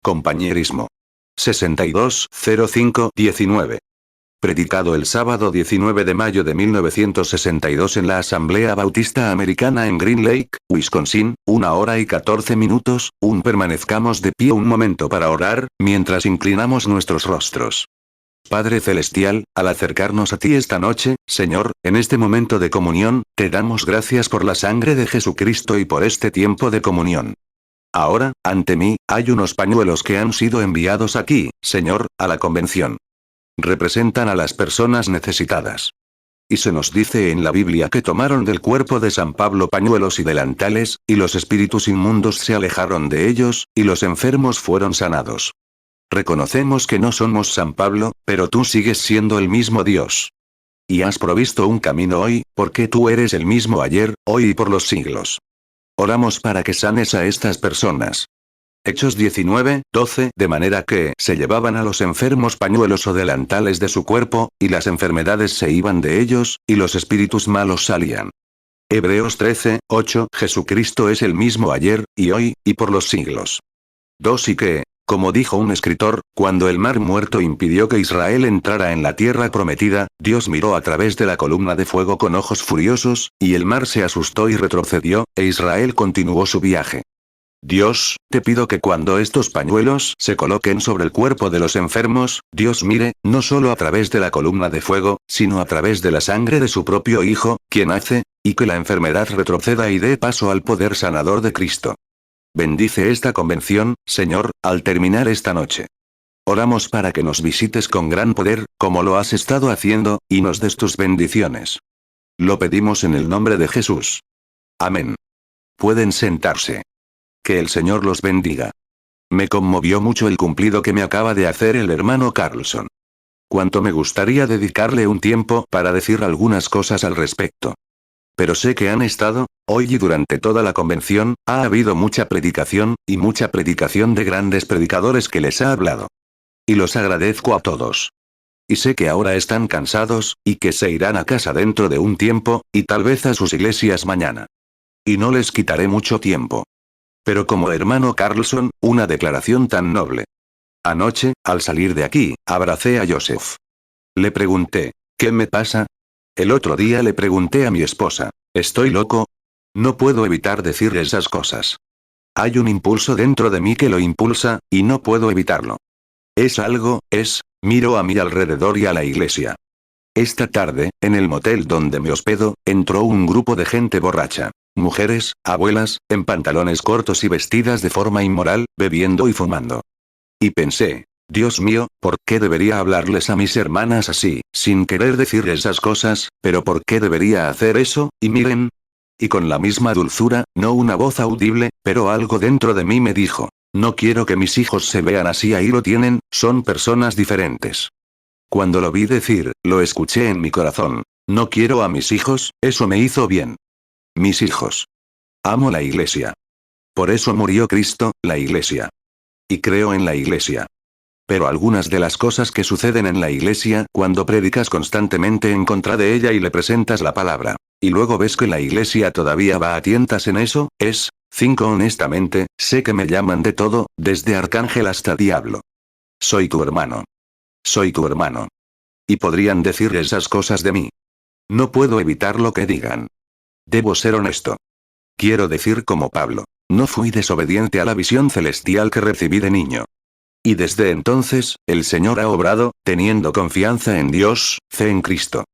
Compañerismo. 620519. Predicado el sábado 19 de mayo de 1962 en la Asamblea Bautista Americana en Green Lake, Wisconsin, 1 hora y 14 minutos. Permanezcamos de pie un momento para orar, mientras inclinamos nuestros rostros. Padre Celestial, al acercarnos a ti esta noche, Señor, en este momento de comunión, te damos gracias por la sangre de Jesucristo y por este tiempo de comunión. Ahora, ante mí, hay unos pañuelos que han sido enviados aquí, Señor, a la convención. Representan a las personas necesitadas. Y se nos dice en la Biblia que tomaron del cuerpo de San Pablo pañuelos y delantales, y los espíritus inmundos se alejaron de ellos, y los enfermos fueron sanados. Reconocemos que no somos San Pablo, pero tú sigues siendo el mismo Dios. Y has provisto un camino hoy, porque tú eres el mismo ayer, hoy y por los siglos. Oramos para que sanes a estas personas. Hechos 19:12, de manera que se llevaban a los enfermos pañuelos o delantales de su cuerpo, y las enfermedades se iban de ellos, y los espíritus malos salían. Hebreos 13:8, Jesucristo es el mismo ayer, y hoy, y por los siglos. 2 y que, como dijo un escritor, cuando el mar muerto impidió que Israel entrara en la tierra prometida, Dios miró a través de la columna de fuego con ojos furiosos, y el mar se asustó y retrocedió, e Israel continuó su viaje. Dios, te pido que cuando estos pañuelos se coloquen sobre el cuerpo de los enfermos, Dios mire, no solo a través de la columna de fuego, sino a través de la sangre de su propio Hijo, quien hace, y que la enfermedad retroceda y dé paso al poder sanador de Cristo. Bendice esta convención, Señor, al terminar esta noche. Oramos para que nos visites con gran poder, como lo has estado haciendo, y nos des tus bendiciones. Lo pedimos en el nombre de Jesús. Amén. Pueden sentarse. Que el Señor los bendiga. Me conmovió mucho el cumplido que me acaba de hacer el hermano Carlson. Cuánto me gustaría dedicarle un tiempo para decir algunas cosas al respecto. Pero sé que han estado, hoy y durante toda la convención, ha habido mucha predicación, y mucha predicación de grandes predicadores que les ha hablado. Y los agradezco a todos. Y sé que ahora están cansados, y que se irán a casa dentro de un tiempo, y tal vez a sus iglesias mañana. Y no les quitaré mucho tiempo. Pero como hermano Carlson, una declaración tan noble. Anoche, al salir de aquí, abracé a Joseph. Le pregunté, ¿qué me pasa? El otro día le pregunté a mi esposa, ¿estoy loco? No puedo evitar decir esas cosas. Hay un impulso dentro de mí que lo impulsa, y no puedo evitarlo. Miro a mi alrededor y a la iglesia. Esta tarde, en el motel donde me hospedo, entró un grupo de gente borracha. Mujeres, abuelas, en pantalones cortos y vestidas de forma inmoral, bebiendo y fumando. Y pensé, Dios mío, ¿por qué debería hablarles a mis hermanas así, sin querer decir esas cosas, pero por qué debería hacer eso? Y miren. Y con la misma dulzura, no una voz audible, pero algo dentro de mí me dijo, no quiero que mis hijos se vean así. Ahí lo tienen, son personas diferentes. Cuando lo vi decir, lo escuché en mi corazón. No quiero a mis hijos, eso me hizo bien. Mis hijos. Amo la iglesia. Por eso murió Cristo, la iglesia. Y creo en la iglesia. Pero algunas de las cosas que suceden en la iglesia, cuando predicas constantemente en contra de ella y le presentas la palabra, y luego ves que la iglesia todavía va a tientas en eso, 5 honestamente, sé que me llaman de todo, desde arcángel hasta diablo. Soy tu hermano. Soy tu hermano. Y podrían decir esas cosas de mí. No puedo evitar lo que digan. Debo ser honesto. Quiero decir como Pablo, no fui desobediente a la visión celestial que recibí de niño. Y desde entonces, el Señor ha obrado, teniendo confianza en Dios, fe en Cristo.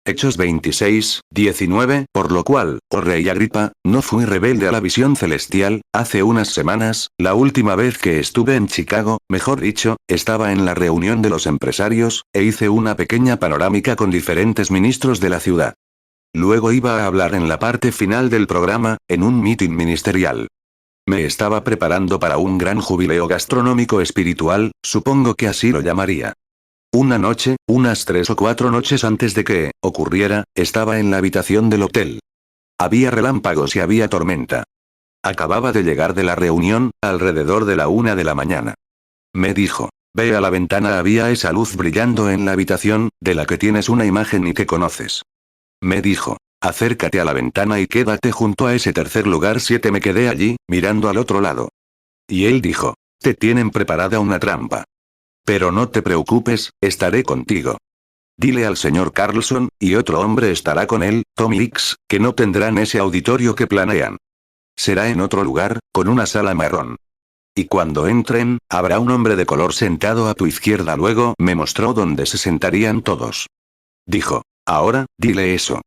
Hechos 26:19, por lo cual, oh rey Agripa, no fui rebelde a la visión celestial. Hace unas semanas, la última vez que estuve en Chicago, mejor dicho, estaba en la reunión de los empresarios, e hice una pequeña panorámica con diferentes ministros de la ciudad. Luego iba a hablar en la parte final del programa, en un meeting ministerial. Me estaba preparando para un gran jubileo gastronómico espiritual, supongo que así lo llamaría. Una noche, unas 3 o 4 noches antes de que ocurriera, estaba en la habitación del hotel. Había relámpagos y había tormenta. Acababa de llegar de la reunión, alrededor de la 1 de la mañana. Me dijo, ve a la ventana, había esa luz brillando en la habitación, de la que tienes una imagen y que conoces. Me dijo, acércate a la ventana y quédate junto a ese tercer lugar 7. Me quedé allí, mirando al otro lado. Y él dijo, Te tienen preparada una trampa. Pero no te preocupes, estaré contigo. Dile al señor Carlson, y otro hombre estará con él, Tom Hicks, que no tendrán ese auditorio que planean. Será en otro lugar, con una sala marrón. Y cuando entren, habrá un hombre de color sentado a tu izquierda. Luego me mostró dónde se sentarían todos. Dijo, ahora, dile eso.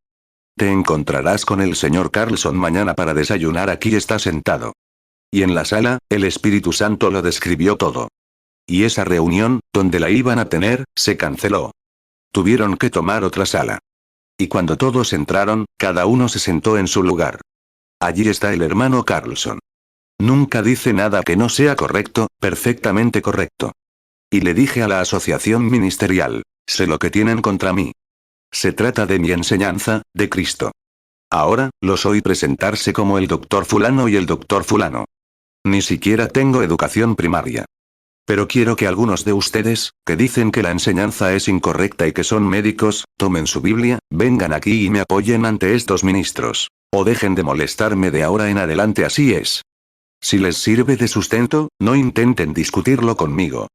Te encontrarás con el señor Carlson mañana para desayunar. Aquí está sentado. Y en la sala, el Espíritu Santo lo describió todo. Y esa reunión, donde la iban a tener, se canceló. Tuvieron que tomar otra sala. Y cuando todos entraron, cada uno se sentó en su lugar. Allí está el hermano Carlson. Nunca dice nada que no sea correcto, perfectamente correcto. Y le dije a la asociación ministerial, sé lo que tienen contra mí. Se trata de mi enseñanza, de Cristo. Ahora, los oí presentarse como el doctor fulano y el doctor fulano. Ni siquiera tengo educación primaria. Pero quiero que algunos de ustedes, que dicen que la enseñanza es incorrecta y que son médicos, tomen su Biblia, vengan aquí y me apoyen ante estos ministros. O dejen de molestarme de ahora en adelante. Así es. Si les sirve de sustento, no intenten discutirlo conmigo.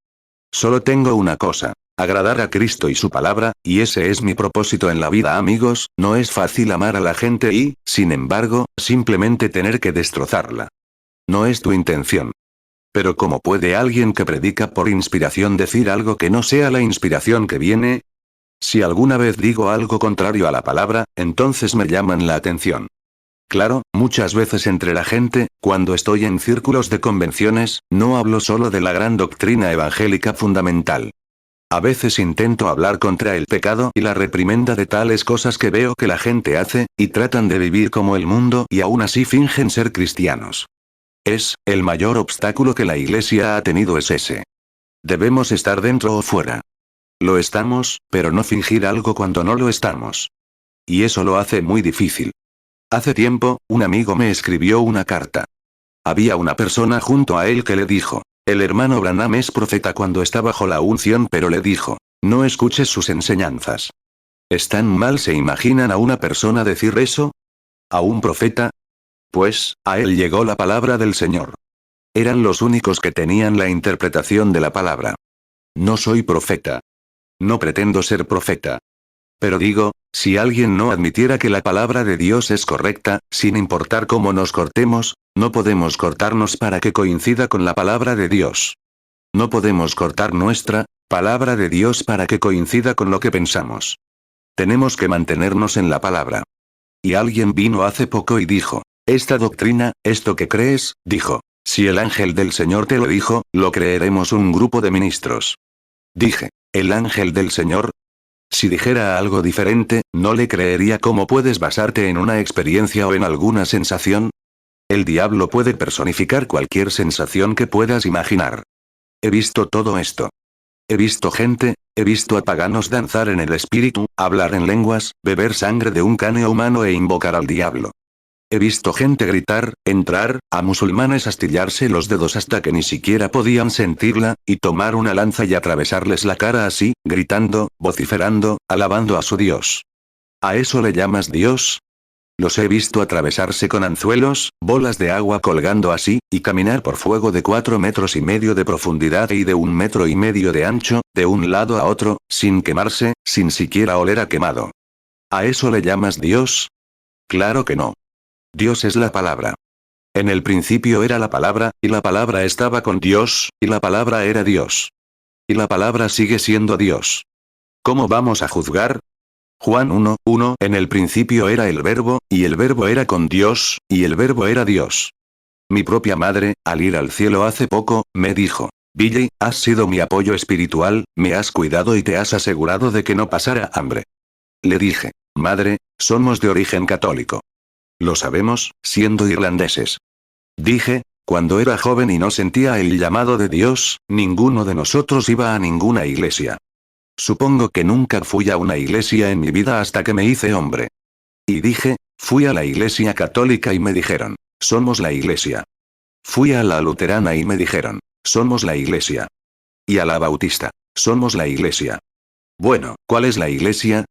Solo tengo una cosa. Agradar a Cristo y su palabra, y ese es mi propósito en la vida. Amigos, no es fácil amar a la gente y, sin embargo, simplemente tener que destrozarla. No es tu intención. Pero ¿cómo puede alguien que predica por inspiración decir algo que no sea la inspiración que viene? Si alguna vez digo algo contrario a la palabra, entonces me llaman la atención. Claro, muchas veces entre la gente, cuando estoy en círculos de convenciones, no hablo solo de la gran doctrina evangélica fundamental. A veces intento hablar contra el pecado y la reprimenda de tales cosas que veo que la gente hace, y tratan de vivir como el mundo y aún así fingen ser cristianos. El mayor obstáculo que la Iglesia ha tenido es ese. Debemos estar dentro o fuera. Lo estamos, pero no fingir algo cuando no lo estamos. Y eso lo hace muy difícil. Hace tiempo, un amigo me escribió una carta. Había una persona junto a él que le dijo, el hermano Branham es profeta cuando está bajo la unción, pero le dijo, no escuches sus enseñanzas. ¿Están mal? ¿Se imaginan a una persona decir eso? ¿A un profeta? Pues, a él llegó la palabra del Señor. Eran los únicos que tenían la interpretación de la palabra. No soy profeta. No pretendo ser profeta. Pero digo, si alguien no admitiera que la palabra de Dios es correcta, sin importar cómo nos cortemos, no podemos cortarnos para que coincida con la palabra de Dios. No podemos cortar nuestra palabra de Dios para que coincida con lo que pensamos. Tenemos que mantenernos en la palabra. Y alguien vino hace poco y dijo, esta doctrina, esto que crees, dijo, si el ángel del Señor te lo dijo, lo creeremos un grupo de ministros. Dije, ¿el ángel del Señor? Si dijera algo diferente, no le creería. ¿Cómo puedes basarte en una experiencia o en alguna sensación? El diablo puede personificar cualquier sensación que puedas imaginar. He visto todo esto. He visto gente, he visto a paganos danzar en el espíritu, hablar en lenguas, beber sangre de un cráneo humano e invocar al diablo. He visto gente gritar, entrar, a musulmanes astillarse los dedos hasta que ni siquiera podían sentirla, y tomar una lanza y atravesarles la cara así, gritando, vociferando, alabando a su Dios. ¿A eso le llamas Dios? Los he visto atravesarse con anzuelos, bolas de agua colgando así, y caminar por fuego de 4,5 metros de profundidad y de 1,5 metros de ancho, de un lado a otro, sin quemarse, sin siquiera oler a quemado. ¿A eso le llamas Dios? Claro que no. Dios es la palabra. En el principio era la palabra, y la palabra estaba con Dios, y la palabra era Dios. Y la palabra sigue siendo Dios. ¿Cómo vamos a juzgar? Juan 1:1 En el principio era el verbo, y el verbo era con Dios, y el verbo era Dios. Mi propia madre, al ir al cielo hace poco, me dijo, Billy, has sido mi apoyo espiritual, me has cuidado y te has asegurado de que no pasara hambre. Le dije, madre, somos de origen católico. Lo sabemos, siendo irlandeses. Dije, cuando era joven y no sentía el llamado de Dios, ninguno de nosotros iba a ninguna iglesia. Supongo que nunca fui a una iglesia en mi vida hasta que me hice hombre. Y dije, fui a la iglesia católica y me dijeron, somos la iglesia. Fui a la luterana y me dijeron, somos la iglesia. Y a la bautista, somos la iglesia. Bueno, ¿cuál es la iglesia?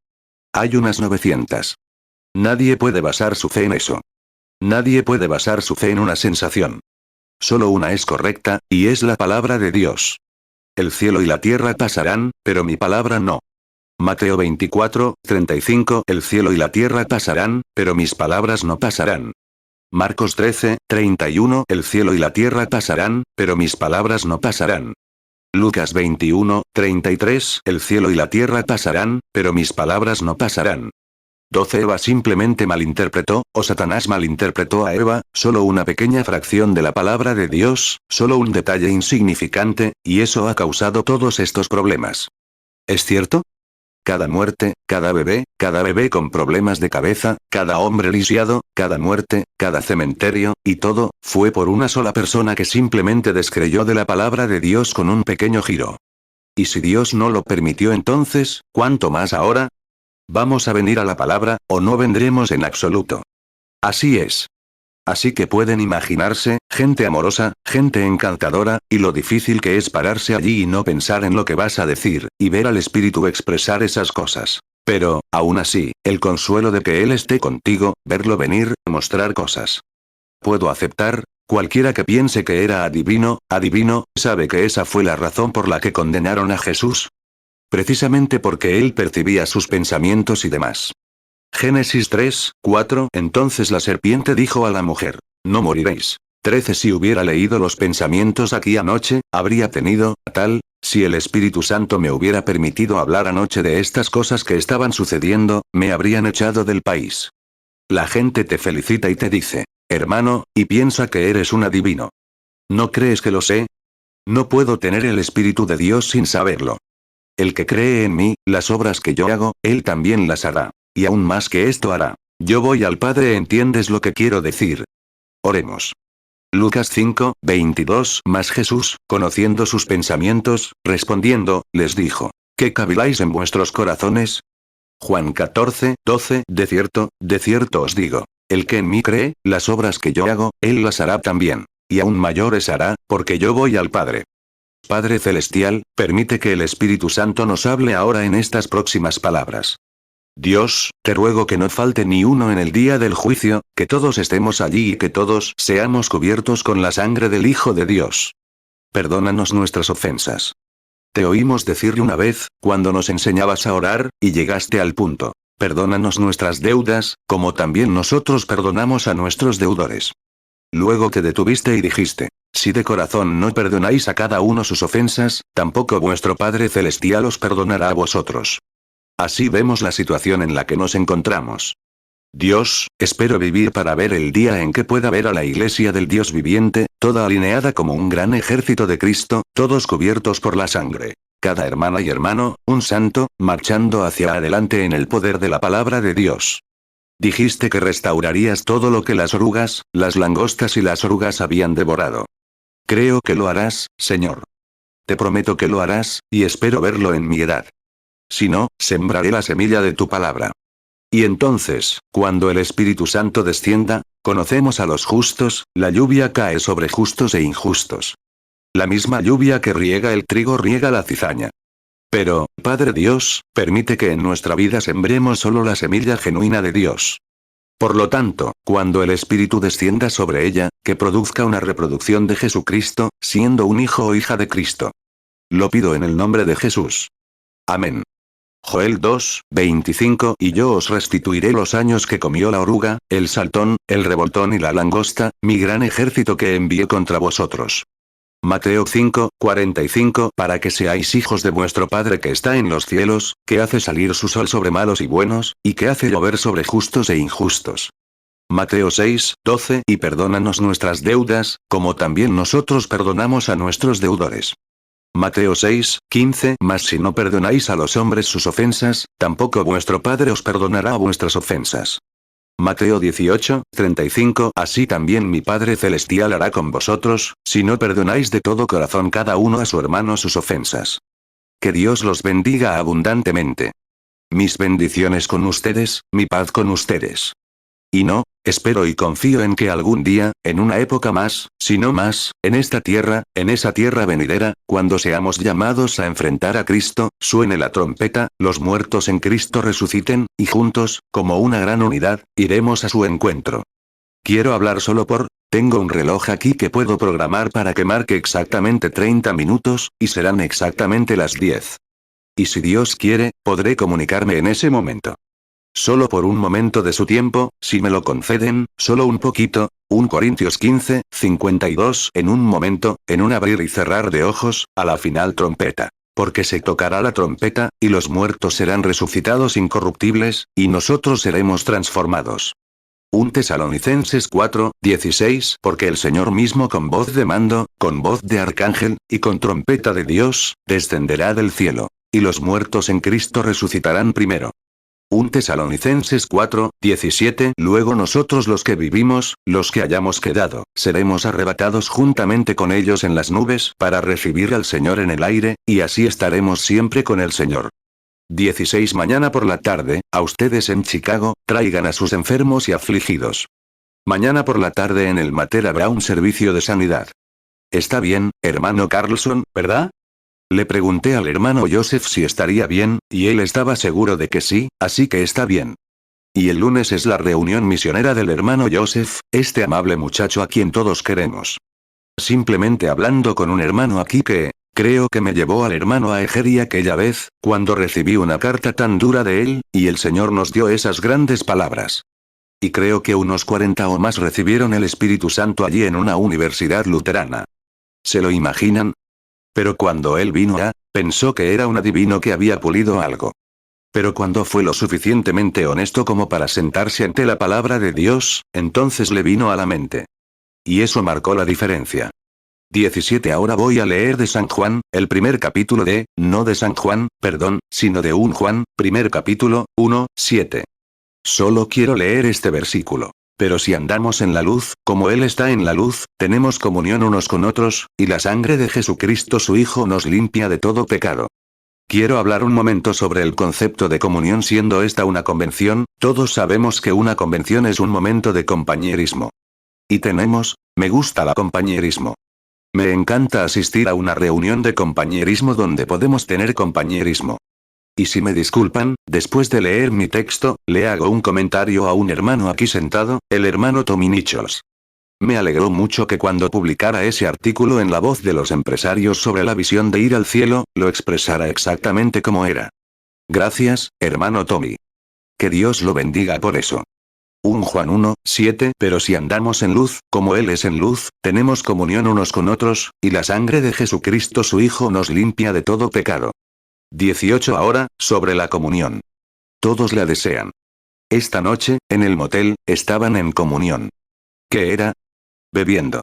Hay unas 900. Nadie puede basar su fe en eso. Nadie puede basar su fe en una sensación. solo una es correcta, y es la palabra de Dios. El cielo y la tierra pasarán, pero mi palabra no. Mateo 24:35 El cielo y la tierra pasarán, pero mis palabras no pasarán. Marcos 13:31 El cielo y la tierra pasarán, pero mis palabras no pasarán. Lucas 21:33 El cielo y la tierra pasarán, pero mis palabras no pasarán. 12 Eva simplemente malinterpretó, o Satanás malinterpretó a Eva, solo una pequeña fracción de la palabra de Dios, solo un detalle insignificante, y eso ha causado todos estos problemas. ¿Es cierto? Cada muerte, cada bebé con problemas de cabeza, cada hombre lisiado, cada muerte, cada cementerio, y todo, fue por una sola persona que simplemente descreyó de la palabra de Dios con un pequeño giro. Y si Dios no lo permitió entonces, ¿cuánto más ahora? ¿Vamos a venir a la palabra, o no vendremos en absoluto? Así es. Así que pueden imaginarse, gente amorosa, gente encantadora, y lo difícil que es pararse allí y no pensar en lo que vas a decir, y ver al Espíritu expresar esas cosas. Pero, aún así, el consuelo de que Él esté contigo, verlo venir, mostrar cosas. Puedo aceptar, cualquiera que piense que era adivino, ¿sabe que esa fue la razón por la que condenaron a Jesús? Precisamente porque Él percibía sus pensamientos y demás. Génesis 3:4 Entonces la serpiente dijo a la mujer: No moriréis. 13 Si hubiera leído los pensamientos aquí anoche, habría tenido, si el Espíritu Santo me hubiera permitido hablar anoche de estas cosas que estaban sucediendo, me habrían echado del país. La gente te felicita y te dice: hermano, y piensa que eres un adivino. ¿No crees que lo sé? No puedo tener el Espíritu de Dios sin saberlo. El que cree en mí, las obras que yo hago, él también las hará. Y aún más que esto hará. Yo voy al Padre. ¿Entiendes lo que quiero decir? Oremos. Lucas 5:22 Mas Jesús, conociendo sus pensamientos, respondiendo, les dijo: ¿Qué caviláis en vuestros corazones? Juan 14:12 De cierto os digo, el que en mí cree, las obras que yo hago, él las hará también. Y aún mayores hará, porque yo voy al Padre. Padre Celestial, permite que el Espíritu Santo nos hable ahora en estas próximas palabras. Dios, te ruego que no falte ni uno en el día del juicio, que todos estemos allí y que todos seamos cubiertos con la sangre del Hijo de Dios. Perdónanos nuestras ofensas. Te oímos decir una vez, cuando nos enseñabas a orar, y llegaste al punto: perdónanos nuestras deudas, como también nosotros perdonamos a nuestros deudores. Luego te detuviste y dijiste: si de corazón no perdonáis a cada uno sus ofensas, tampoco vuestro Padre Celestial os perdonará a vosotros. Así vemos la situación en la que nos encontramos. Dios, espero vivir para ver el día en que pueda ver a la Iglesia del Dios viviente, toda alineada como un gran ejército de Cristo, todos cubiertos por la sangre. Cada hermana y hermano, un santo, marchando hacia adelante en el poder de la palabra de Dios. Dijiste que restaurarías todo lo que las orugas, las langostas y las orugas habían devorado. Creo que lo harás, Señor. Te prometo que lo harás, y espero verlo en mi edad. Si no, sembraré la semilla de tu palabra. Y entonces, cuando el Espíritu Santo descienda, conocemos a los justos, la lluvia cae sobre justos e injustos. La misma lluvia que riega el trigo riega la cizaña. Pero, Padre Dios, permite que en nuestra vida sembremos solo la semilla genuina de Dios. Por lo tanto, cuando el Espíritu descienda sobre ella, que produzca una reproducción de Jesucristo, siendo un hijo o hija de Cristo. Lo pido en el nombre de Jesús. Amén. Joel 2:25 Y yo os restituiré los años que comió la oruga, el saltón, el revoltón y la langosta, mi gran ejército que envié contra vosotros. Mateo 5:45 Para que seáis hijos de vuestro Padre que está en los cielos, que hace salir su sol sobre malos y buenos, y que hace llover sobre justos e injustos. Mateo 6:12 Y perdónanos nuestras deudas, como también nosotros perdonamos a nuestros deudores. Mateo 6:15 Mas si no perdonáis a los hombres sus ofensas, tampoco vuestro Padre os perdonará vuestras ofensas. Mateo 18:35 Así también mi Padre Celestial hará con vosotros, si no perdonáis de todo corazón cada uno a su hermano sus ofensas. Que Dios los bendiga abundantemente. Mis bendiciones con ustedes, mi paz con ustedes. Y no, espero y confío en que algún día, en una época más, si no más, en esta tierra, en esa tierra venidera, cuando seamos llamados a enfrentar a Cristo, suene la trompeta, los muertos en Cristo resuciten, y juntos, como una gran unidad, iremos a su encuentro. Quiero hablar solo por Tengo un reloj aquí que puedo programar para que marque exactamente 30 minutos, y serán exactamente las 10. Y si Dios quiere, podré comunicarme en ese momento. Solo por un momento de su tiempo, si me lo conceden, solo un poquito. 1 Corintios 15, 52. En un momento, en un abrir y cerrar de ojos, a la final trompeta. Porque se tocará la trompeta, y los muertos serán resucitados incorruptibles, y nosotros seremos transformados. 1 Tesalonicenses 4, 16. Porque el Señor mismo con voz de mando, con voz de arcángel, y con trompeta de Dios, descenderá del cielo. Y los muertos en Cristo resucitarán primero. 1 Tesalonicenses 4, 17. Luego nosotros los que vivimos, los que hayamos quedado, seremos arrebatados juntamente con ellos en las nubes para recibir al Señor en el aire, y así estaremos siempre con el Señor. 16. Mañana por la tarde, a ustedes en Chicago, traigan a sus enfermos y afligidos. Mañana por la tarde en el Mater habrá un servicio de sanidad. Está bien, hermano Carlson, ¿verdad? Le pregunté al hermano Joseph si estaría bien, y él estaba seguro de que sí, así que está bien. Y el lunes es la reunión misionera del hermano Joseph, este amable muchacho a quien todos queremos. Simplemente hablando con un hermano aquí que, creo que me llevó al hermano a Egery aquella vez, cuando recibí una carta tan dura de él, y el Señor nos dio esas grandes palabras. Y creo que unos 40 o más recibieron el Espíritu Santo allí en una universidad luterana. ¿Se lo imaginan? Pero cuando él vino pensó que era un adivino que había pulido algo. Pero cuando fue lo suficientemente honesto como para sentarse ante la palabra de Dios, entonces le vino a la mente. Y eso marcó la diferencia. 17. Ahora voy a leer de San Juan, el primer capítulo no de San Juan, perdón, sino de 1 Juan, primer capítulo, 1, 7. Solo quiero leer este versículo. Pero si andamos en la luz, como Él está en la luz, tenemos comunión unos con otros, y la sangre de Jesucristo su Hijo nos limpia de todo pecado. Quiero hablar un momento sobre el concepto de comunión siendo esta una convención. Todos sabemos que una convención es un momento de compañerismo. Y me gusta el compañerismo. Me encanta asistir a una reunión de compañerismo donde podemos tener compañerismo. Y si me disculpan, después de leer mi texto, le hago un comentario a un hermano aquí sentado, el hermano Tommy Nichols. Me alegró mucho que cuando publicara ese artículo en La Voz de los Empresarios sobre la visión de ir al cielo, lo expresara exactamente como era. Gracias, hermano Tommy. Que Dios lo bendiga por eso. 1 Juan 1, 7. Pero si andamos en luz, como Él es en luz, tenemos comunión unos con otros, y la sangre de Jesucristo su Hijo nos limpia de todo pecado. 18. Ahora, sobre la comunión. Todos la desean. Esta noche, en el motel, estaban en comunión. ¿Qué era? Bebiendo.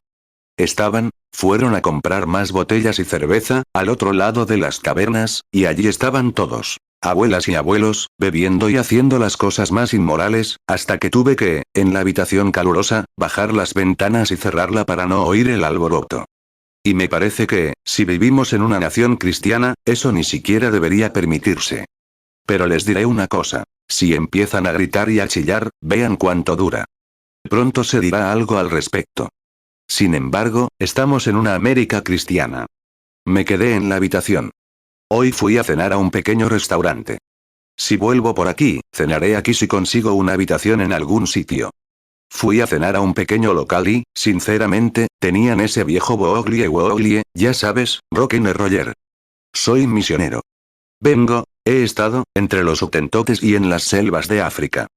Fueron a comprar más botellas y cerveza, al otro lado de las cavernas, y allí estaban todos, abuelas y abuelos, bebiendo y haciendo las cosas más inmorales, hasta que tuve que, en la habitación calurosa, bajar las ventanas y cerrarla para no oír el alboroto. Y me parece que, si vivimos en una nación cristiana, eso ni siquiera debería permitirse. Pero les diré una cosa. Si empiezan a gritar y a chillar, vean cuánto dura. Pronto se dirá algo al respecto. Sin embargo, estamos en una América cristiana. Me quedé en la habitación. Hoy fui a cenar a un pequeño restaurante. Si vuelvo por aquí, cenaré aquí si consigo una habitación en algún sitio. Fui a cenar a un pequeño local y, sinceramente, tenían ese viejo Booglie, ya sabes, rock'n'roller. Soy misionero. He estado, entre los Hottentotes y en las selvas de África.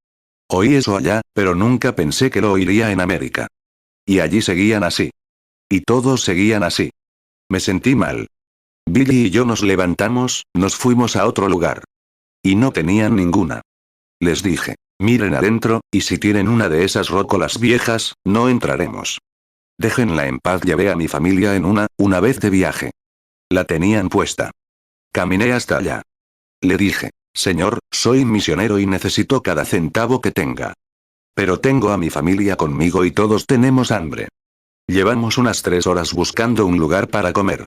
Oí eso allá, pero nunca pensé que lo oiría en América. Y allí seguían así. Y todos seguían así. Me sentí mal. Billy y yo nos levantamos, nos fuimos a otro lugar. Y no tenían ninguna. Les dije, miren adentro, y si tienen una de esas rócolas viejas, no entraremos. Déjenla en paz. Llevé a mi familia en una vez de viaje. La tenían puesta. Caminé hasta allá. Le dije, Señor, soy misionero y necesito cada centavo que tenga. Pero tengo a mi familia conmigo y todos tenemos hambre. Llevamos unas 3 horas buscando un lugar para comer.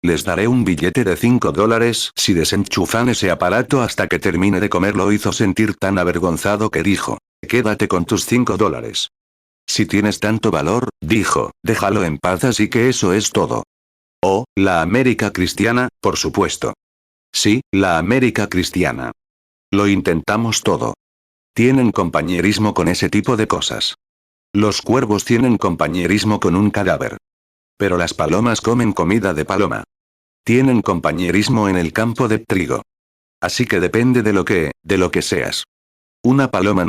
Les daré un billete de $5 si desenchufan ese aparato hasta que termine de comer. Lo hizo sentir tan avergonzado que dijo, quédate con tus $5. Si tienes tanto valor, dijo, déjalo en paz. Así que eso es todo. Oh, la América cristiana, por supuesto. Sí, la América cristiana. Lo intentamos todo. Tienen compañerismo con ese tipo de cosas. Los cuervos tienen compañerismo con un cadáver. Pero las palomas comen comida de paloma. Tienen compañerismo en el campo de trigo. Así que depende de lo que seas. Una paloma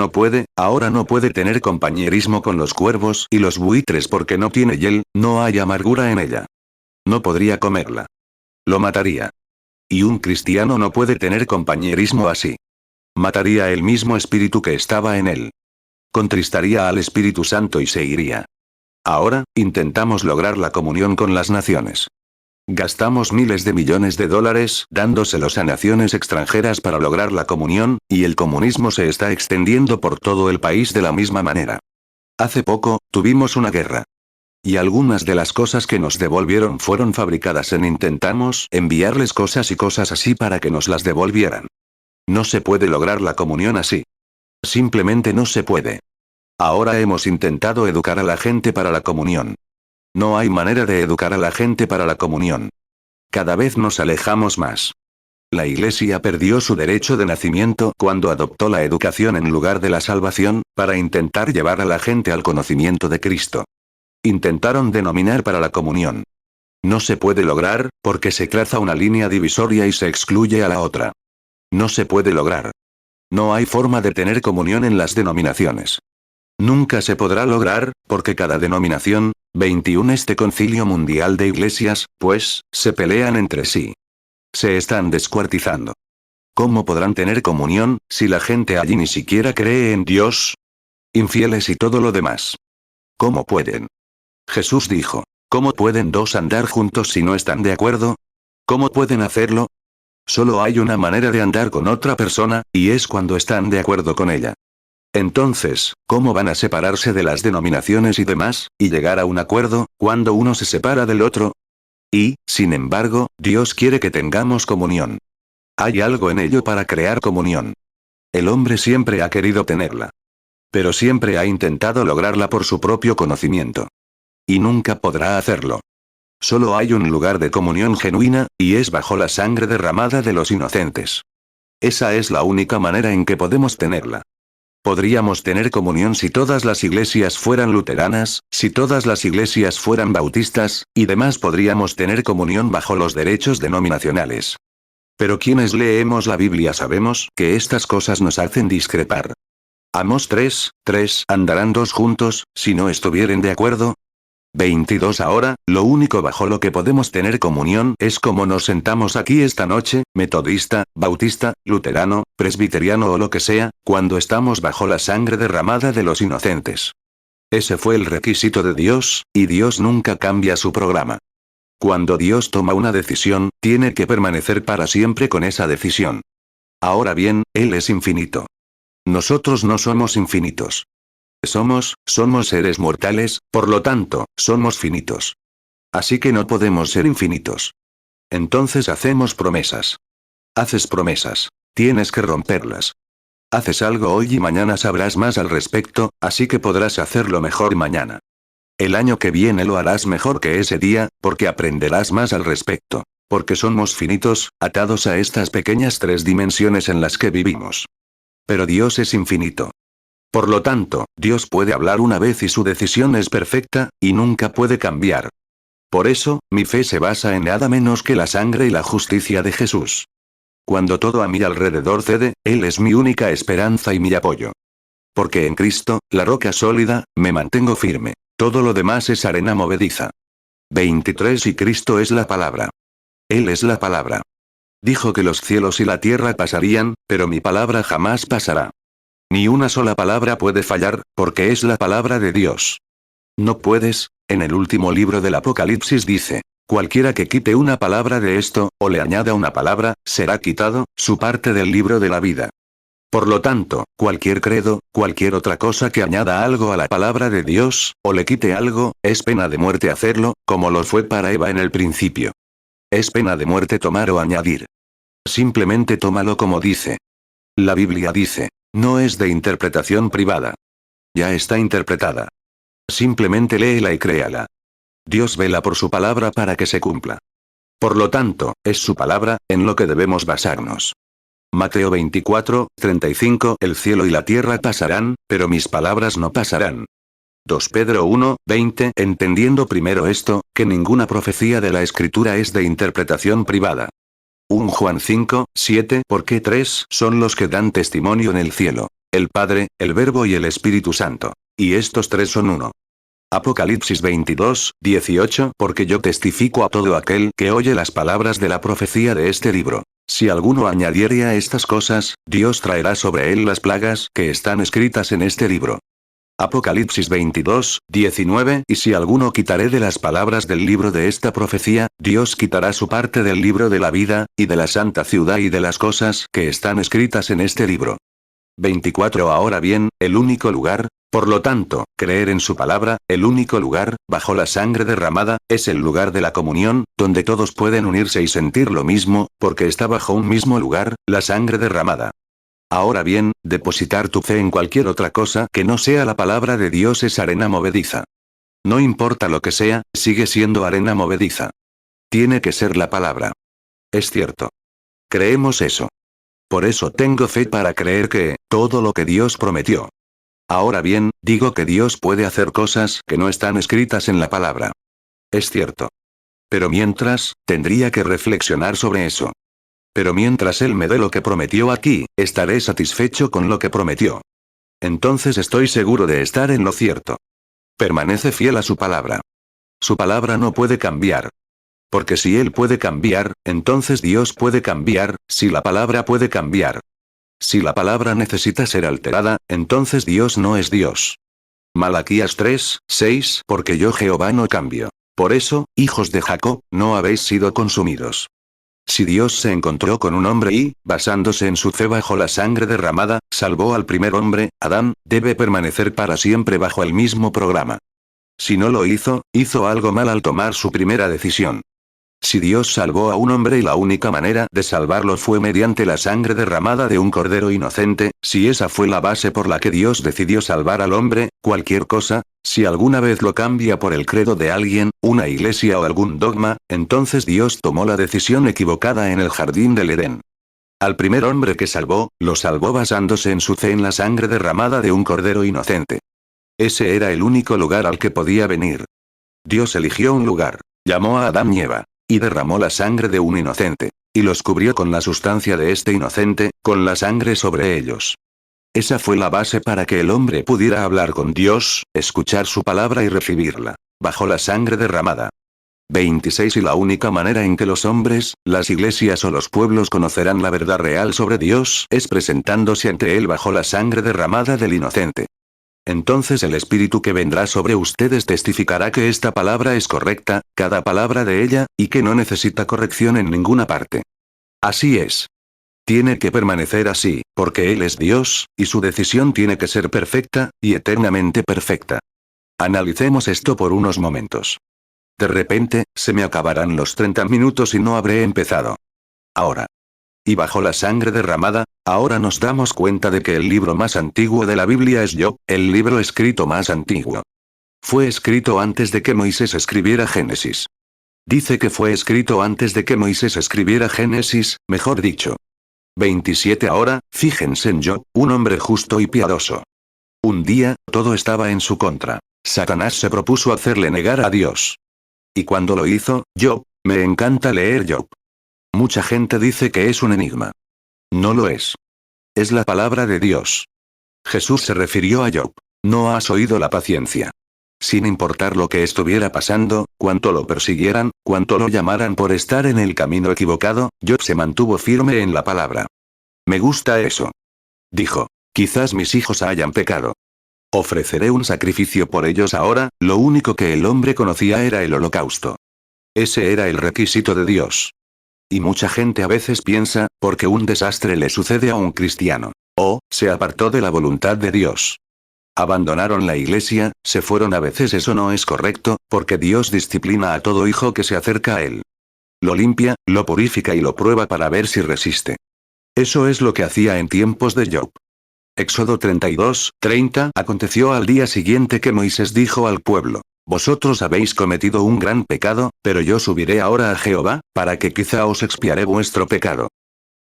ahora no puede tener compañerismo con los cuervos y los buitres porque no tiene hiel, no hay amargura en ella. No podría comerla. Lo mataría. Y un cristiano no puede tener compañerismo así. Mataría el mismo espíritu que estaba en él. Contristaría al Espíritu Santo y se iría. Ahora, intentamos lograr la comunión con las naciones. Gastamos miles de millones de dólares dándoselos a naciones extranjeras para lograr la comunión, y el comunismo se está extendiendo por todo el país de la misma manera. Hace poco, tuvimos una guerra. Y algunas de las cosas que nos devolvieron fueron fabricadas intentamos enviarles cosas y cosas así para que nos las devolvieran. No se puede lograr la comunión así. Simplemente no se puede. Ahora hemos intentado educar a la gente para la comunión. No hay manera de educar a la gente para la comunión. Cada vez nos alejamos más. La Iglesia perdió su derecho de nacimiento cuando adoptó la educación en lugar de la salvación, para intentar llevar a la gente al conocimiento de Cristo. Intentaron denominar para la comunión. No se puede lograr, porque se traza una línea divisoria y se excluye a la otra. No se puede lograr. No hay forma de tener comunión en las denominaciones. Nunca se podrá lograr, porque cada denominación, 21 este concilio mundial de iglesias, pues, se pelean entre sí. Se están descuartizando. ¿Cómo podrán tener comunión, si la gente allí ni siquiera cree en Dios? Infieles y todo lo demás. ¿Cómo pueden? Jesús dijo, ¿cómo pueden dos andar juntos si no están de acuerdo? ¿Cómo pueden hacerlo? Solo hay una manera de andar con otra persona, y es cuando están de acuerdo con ella. Entonces, ¿cómo van a separarse de las denominaciones y demás, y llegar a un acuerdo, cuando uno se separa del otro? Y, sin embargo, Dios quiere que tengamos comunión. Hay algo en ello para crear comunión. El hombre siempre ha querido tenerla. Pero siempre ha intentado lograrla por su propio conocimiento. Y nunca podrá hacerlo. Solo hay un lugar de comunión genuina, y es bajo la sangre derramada de los inocentes. Esa es la única manera en que podemos tenerla. Podríamos tener comunión si todas las iglesias fueran luteranas, si todas las iglesias fueran bautistas, y demás podríamos tener comunión bajo los derechos denominacionales. Pero quienes leemos la Biblia sabemos que estas cosas nos hacen discrepar. Amós 3:3 ¿andarán dos juntos, si no estuvieren de acuerdo? 22 Ahora, lo único bajo lo que podemos tener comunión es como nos sentamos aquí esta noche, metodista, bautista, luterano, presbiteriano o lo que sea, cuando estamos bajo la sangre derramada de los inocentes. Ese fue el requisito de Dios, y Dios nunca cambia su programa. Cuando Dios toma una decisión, tiene que permanecer para siempre con esa decisión. Ahora bien, Él es infinito. Nosotros no somos infinitos. Somos seres mortales, por lo tanto, somos finitos. Así que no podemos ser infinitos. Entonces hacemos promesas. Haces promesas. Tienes que romperlas. Haces algo hoy y mañana sabrás más al respecto, así que podrás hacerlo mejor mañana. El año que viene lo harás mejor que ese día, porque aprenderás más al respecto. Porque somos finitos, atados a estas pequeñas 3 dimensiones en las que vivimos. Pero Dios es infinito. Por lo tanto, Dios puede hablar una vez y su decisión es perfecta, y nunca puede cambiar. Por eso, mi fe se basa en nada menos que la sangre y la justicia de Jesús. Cuando todo a mi alrededor cede, Él es mi única esperanza y mi apoyo. Porque en Cristo, la roca sólida, me mantengo firme. Todo lo demás es arena movediza. 23 Y Cristo es la palabra. Él es la palabra. Dijo que los cielos y la tierra pasarían, pero mi palabra jamás pasará. Ni una sola palabra puede fallar, porque es la palabra de Dios. No puedes, en el último libro del Apocalipsis dice, cualquiera que quite una palabra de esto, o le añada una palabra, será quitado, su parte del libro de la vida. Por lo tanto, cualquier credo, cualquier otra cosa que añada algo a la palabra de Dios, o le quite algo, es pena de muerte hacerlo, como lo fue para Eva en el principio. Es pena de muerte tomar o añadir. Simplemente tómalo como dice. La Biblia dice. No es de interpretación privada. Ya está interpretada. Simplemente léela y créala. Dios vela por su palabra para que se cumpla. Por lo tanto, es su palabra, en lo que debemos basarnos. Mateo 24:35 El cielo y la tierra pasarán, pero mis palabras no pasarán. 2 Pedro 1, 20. Entendiendo primero esto, que ninguna profecía de la Escritura es de interpretación privada. 1 Juan 5, 7. Porque tres son los que dan testimonio en el cielo: el Padre, el Verbo y el Espíritu Santo. Y estos tres son uno. Apocalipsis 22, 18. Porque yo testifico a todo aquel que oye las palabras de la profecía de este libro. Si alguno añadiere a estas cosas, Dios traerá sobre él las plagas que están escritas en este libro. Apocalipsis 22, 19. Y si alguno quitaré de las palabras del libro de esta profecía, Dios quitará su parte del libro de la vida, y de la santa ciudad y de las cosas que están escritas en este libro. 24. Ahora bien, el único lugar, por lo tanto, creer en su palabra, el único lugar, bajo la sangre derramada, es el lugar de la comunión, donde todos pueden unirse y sentir lo mismo, porque está bajo un mismo lugar, la sangre derramada. Ahora bien, depositar tu fe en cualquier otra cosa que no sea la palabra de Dios es arena movediza. No importa lo que sea, sigue siendo arena movediza. Tiene que ser la palabra. Es cierto. Creemos eso. Por eso tengo fe para creer que, todo lo que Dios prometió. Ahora bien, digo que Dios puede hacer cosas que no están escritas en la palabra. Es cierto. Pero mientras, tendría que reflexionar sobre eso. Pero mientras Él me dé lo que prometió aquí, estaré satisfecho con lo que prometió. Entonces estoy seguro de estar en lo cierto. Permanece fiel a su palabra. Su palabra no puede cambiar. Porque si Él puede cambiar, entonces Dios puede cambiar, si la palabra puede cambiar. Si la palabra necesita ser alterada, entonces Dios no es Dios. Malaquías 3, 6. Porque yo Jehová no cambio. Por eso, hijos de Jacob, no habéis sido consumidos. Si Dios se encontró con un hombre y, basándose en su fe bajo la sangre derramada, salvó al primer hombre, Adán, debe permanecer para siempre bajo el mismo programa. Si no lo hizo, hizo algo mal al tomar su primera decisión. Si Dios salvó a un hombre y la única manera de salvarlo fue mediante la sangre derramada de un cordero inocente, si esa fue la base por la que Dios decidió salvar al hombre, cualquier cosa, si alguna vez lo cambia por el credo de alguien, una iglesia o algún dogma, entonces Dios tomó la decisión equivocada en el jardín del Edén. Al primer hombre que salvó, lo salvó basándose en su fe en la sangre derramada de un cordero inocente. Ese era el único lugar al que podía venir. Dios eligió un lugar, llamó a Adán y Eva. Y derramó la sangre de un inocente. Y los cubrió con la sustancia de este inocente, con la sangre sobre ellos. Esa fue la base para que el hombre pudiera hablar con Dios, escuchar su palabra y recibirla. Bajo la sangre derramada. 26. Y la única manera en que los hombres, las iglesias o los pueblos conocerán la verdad real sobre Dios es presentándose ante Él bajo la sangre derramada del inocente. Entonces el Espíritu que vendrá sobre ustedes testificará que esta palabra es correcta, cada palabra de ella, y que no necesita corrección en ninguna parte. Así es. Tiene que permanecer así, porque Él es Dios, y su decisión tiene que ser perfecta, y eternamente perfecta. Analicemos esto por unos momentos. De repente, se me acabarán los 30 minutos y no habré empezado. Ahora. Y bajo la sangre derramada, ahora nos damos cuenta de que el libro más antiguo de la Biblia es Job, el libro escrito más antiguo. Fue escrito antes de que Moisés escribiera Génesis. Dice que fue escrito antes de que Moisés escribiera Génesis, mejor dicho. 27. Ahora, fíjense en Job, un hombre justo y piadoso. Un día, todo estaba en su contra. Satanás se propuso hacerle negar a Dios. Y cuando lo hizo, Job, me encanta leer Job. Mucha gente dice que es un enigma. No lo es. Es la palabra de Dios. Jesús se refirió a Job. No has oído la paciencia. Sin importar lo que estuviera pasando, cuánto lo persiguieran, cuánto lo llamaran por estar en el camino equivocado, Job se mantuvo firme en la palabra. Me gusta eso. Dijo, quizás mis hijos hayan pecado. Ofreceré un sacrificio por ellos ahora, lo único que el hombre conocía era el holocausto. Ese era el requisito de Dios. Y mucha gente a veces piensa, porque un desastre le sucede a un cristiano. O, se apartó de la voluntad de Dios. Abandonaron la iglesia, se fueron a veces. Eso no es correcto, porque Dios disciplina a todo hijo que se acerca a Él. Lo limpia, lo purifica y lo prueba para ver si resiste. Eso es lo que hacía en tiempos de Job. Éxodo 32, 30. Aconteció al día siguiente que Moisés dijo al pueblo. Vosotros habéis cometido un gran pecado, pero yo subiré ahora a Jehová, para que quizá os expiaré vuestro pecado.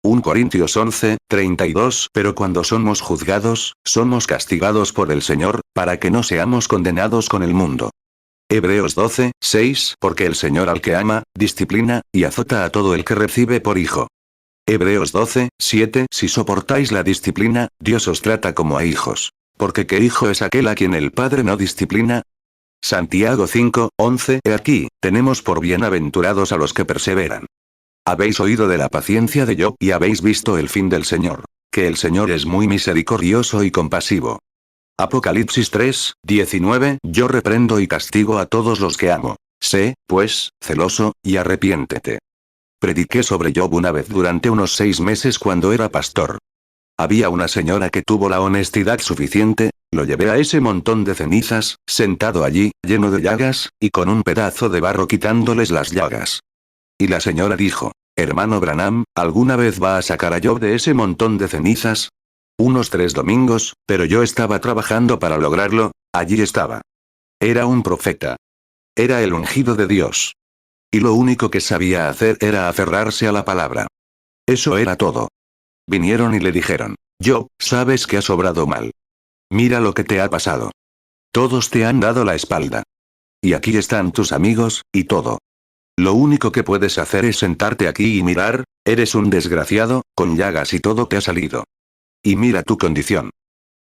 1 Corintios 11:32. Pero cuando somos juzgados, somos castigados por el Señor, para que no seamos condenados con el mundo. Hebreos 12:6. Porque el Señor al que ama, disciplina, y azota a todo el que recibe por hijo. Hebreos 12:7. Si soportáis la disciplina, Dios os trata como a hijos. Porque ¿qué hijo es aquel a quien el Padre no disciplina? Santiago 5:11. He aquí, tenemos por bienaventurados a los que perseveran. Habéis oído de la paciencia de Job y habéis visto el fin del Señor, que el Señor es muy misericordioso y compasivo. Apocalipsis 3:19. Yo reprendo y castigo a todos los que amo. Sé, pues, celoso, y arrepiéntete. Prediqué sobre Job una vez durante unos 6 meses cuando era pastor. Había una señora que tuvo la honestidad suficiente, lo llevé a ese montón de cenizas, sentado allí, lleno de llagas, y con un pedazo de barro quitándoles las llagas. Y la señora dijo, hermano Branham, ¿alguna vez va a sacar a Job de ese montón de cenizas? Unos 3 domingos, pero yo estaba trabajando para lograrlo, allí estaba. Era un profeta. Era el ungido de Dios. Y lo único que sabía hacer era aferrarse a la palabra. Eso era todo. Vinieron y le dijeron, Job, sabes que has obrado mal. Mira lo que te ha pasado. Todos te han dado la espalda. Y aquí están tus amigos, y todo. Lo único que puedes hacer es sentarte aquí y mirar, eres un desgraciado, con llagas y todo te ha salido. Y mira tu condición.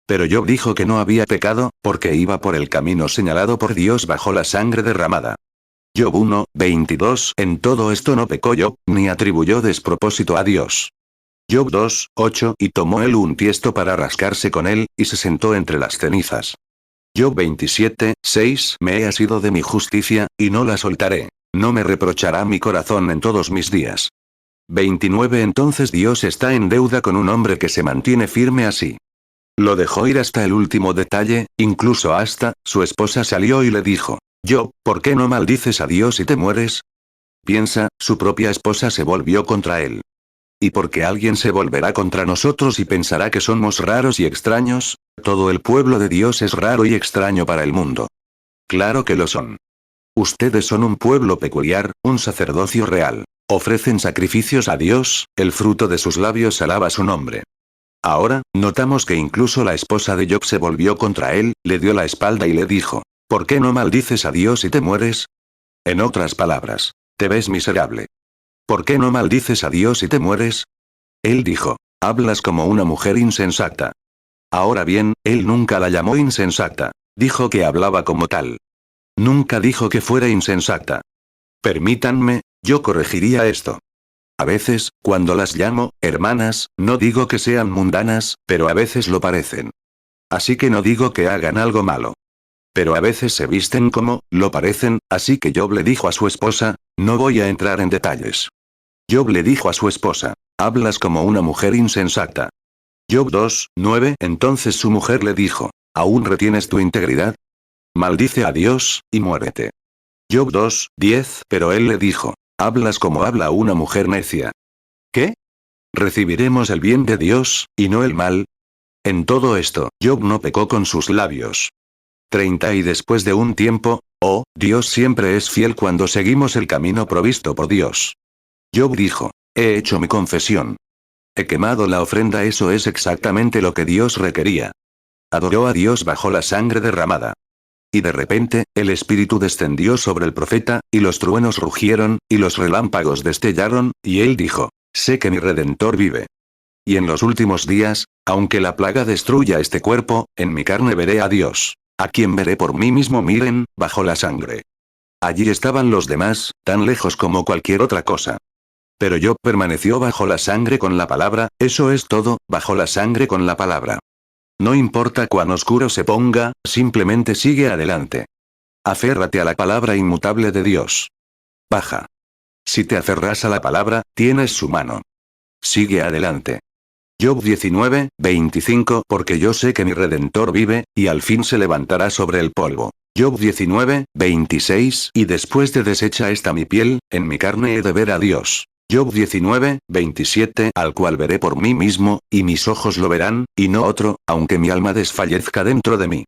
Pero Job dijo que no había pecado, porque iba por el camino señalado por Dios bajo la sangre derramada. Job 1:22. En todo esto no pecó Job, ni atribuyó despropósito a Dios. Job 2:8. Y tomó él un tiesto para rascarse con él, y se sentó entre las cenizas. Job 27:6. Me he asido de mi justicia, y no la soltaré. No me reprochará mi corazón en todos mis días. 29. Entonces Dios está en deuda con un hombre que se mantiene firme así. Lo dejó ir hasta el último detalle, incluso hasta, su esposa salió y le dijo, Job, ¿por qué no maldices a Dios y te mueres? Piensa, su propia esposa se volvió contra él. ¿Y porque alguien se volverá contra nosotros y pensará que somos raros y extraños? Todo el pueblo de Dios es raro y extraño para el mundo. Claro que lo son. Ustedes son un pueblo peculiar, un sacerdocio real. Ofrecen sacrificios a Dios, el fruto de sus labios alaba su nombre. Ahora, notamos que incluso la esposa de Job se volvió contra él, le dio la espalda y le dijo, ¿por qué no maldices a Dios y te mueres? En otras palabras, te ves miserable. ¿Por qué no maldices a Dios y te mueres? Él dijo, hablas como una mujer insensata. Ahora bien, él nunca la llamó insensata. Dijo que hablaba como tal. Nunca dijo que fuera insensata. Permítanme, yo corregiría esto. A veces, cuando las llamo, hermanas, no digo que sean mundanas, pero a veces lo parecen. Así que no digo que hagan algo malo. Pero a veces se visten como, lo parecen, así que Job le dijo a su esposa, no voy a entrar en detalles. Job le dijo a su esposa, hablas como una mujer insensata. Job 2:9. Entonces su mujer le dijo, ¿aún retienes tu integridad? Maldice a Dios, y muérete. Job 2:10. Pero él le dijo, hablas como habla una mujer necia. ¿Qué? ¿Recibiremos el bien de Dios, y no el mal? En todo esto, Job no pecó con sus labios. 30. Y después de un tiempo, oh, Dios siempre es fiel cuando seguimos el camino provisto por Dios. Job dijo, he hecho mi confesión. He quemado la ofrenda, eso es exactamente lo que Dios requería. Adoró a Dios bajo la sangre derramada. Y de repente, el Espíritu descendió sobre el profeta, y los truenos rugieron, y los relámpagos destellaron, y él dijo, sé que mi Redentor vive. Y en los últimos días, aunque la plaga destruya este cuerpo, en mi carne veré a Dios, a quien veré por mí mismo, miren, bajo la sangre. Allí estaban los demás, tan lejos como cualquier otra cosa. Pero Job permaneció bajo la sangre con la palabra, eso es todo, bajo la sangre con la palabra. No importa cuán oscuro se ponga, simplemente sigue adelante. Aférrate a la palabra inmutable de Dios. Baja. Si te aferras a la palabra, tienes su mano. Sigue adelante. Job 19:25. Porque yo sé que mi Redentor vive, y al fin se levantará sobre el polvo. Job 19:26. Y después de deshecha está mi piel, en mi carne he de ver a Dios. Job 19:27. Al cual veré por mí mismo, y mis ojos lo verán, y no otro, aunque mi alma desfallezca dentro de mí.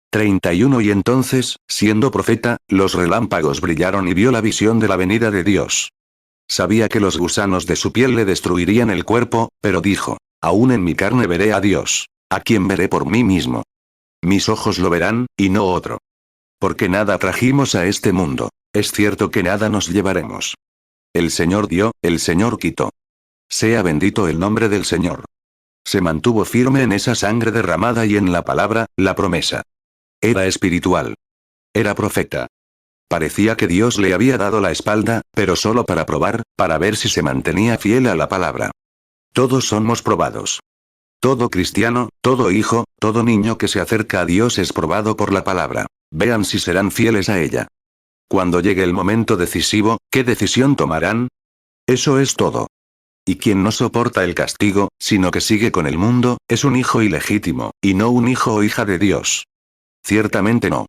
31. Y entonces, siendo profeta, los relámpagos brillaron y vio la visión de la venida de Dios. Sabía que los gusanos de su piel le destruirían el cuerpo, pero dijo, aún en mi carne veré a Dios, a quien veré por mí mismo. Mis ojos lo verán, y no otro. Porque nada trajimos a este mundo. Es cierto que nada nos llevaremos. El Señor dio, el Señor quitó. Sea bendito el nombre del Señor. Se mantuvo firme en esa sangre derramada y en la palabra, la promesa. Era espiritual. Era profeta. Parecía que Dios le había dado la espalda, pero solo para probar, para ver si se mantenía fiel a la palabra. Todos somos probados. Todo cristiano, todo hijo, todo niño que se acerca a Dios es probado por la palabra. Vean si serán fieles a ella. Cuando llegue el momento decisivo, ¿qué decisión tomarán? Eso es todo. Y quien no soporta el castigo, sino que sigue con el mundo, es un hijo ilegítimo, y no un hijo o hija de Dios. Ciertamente no.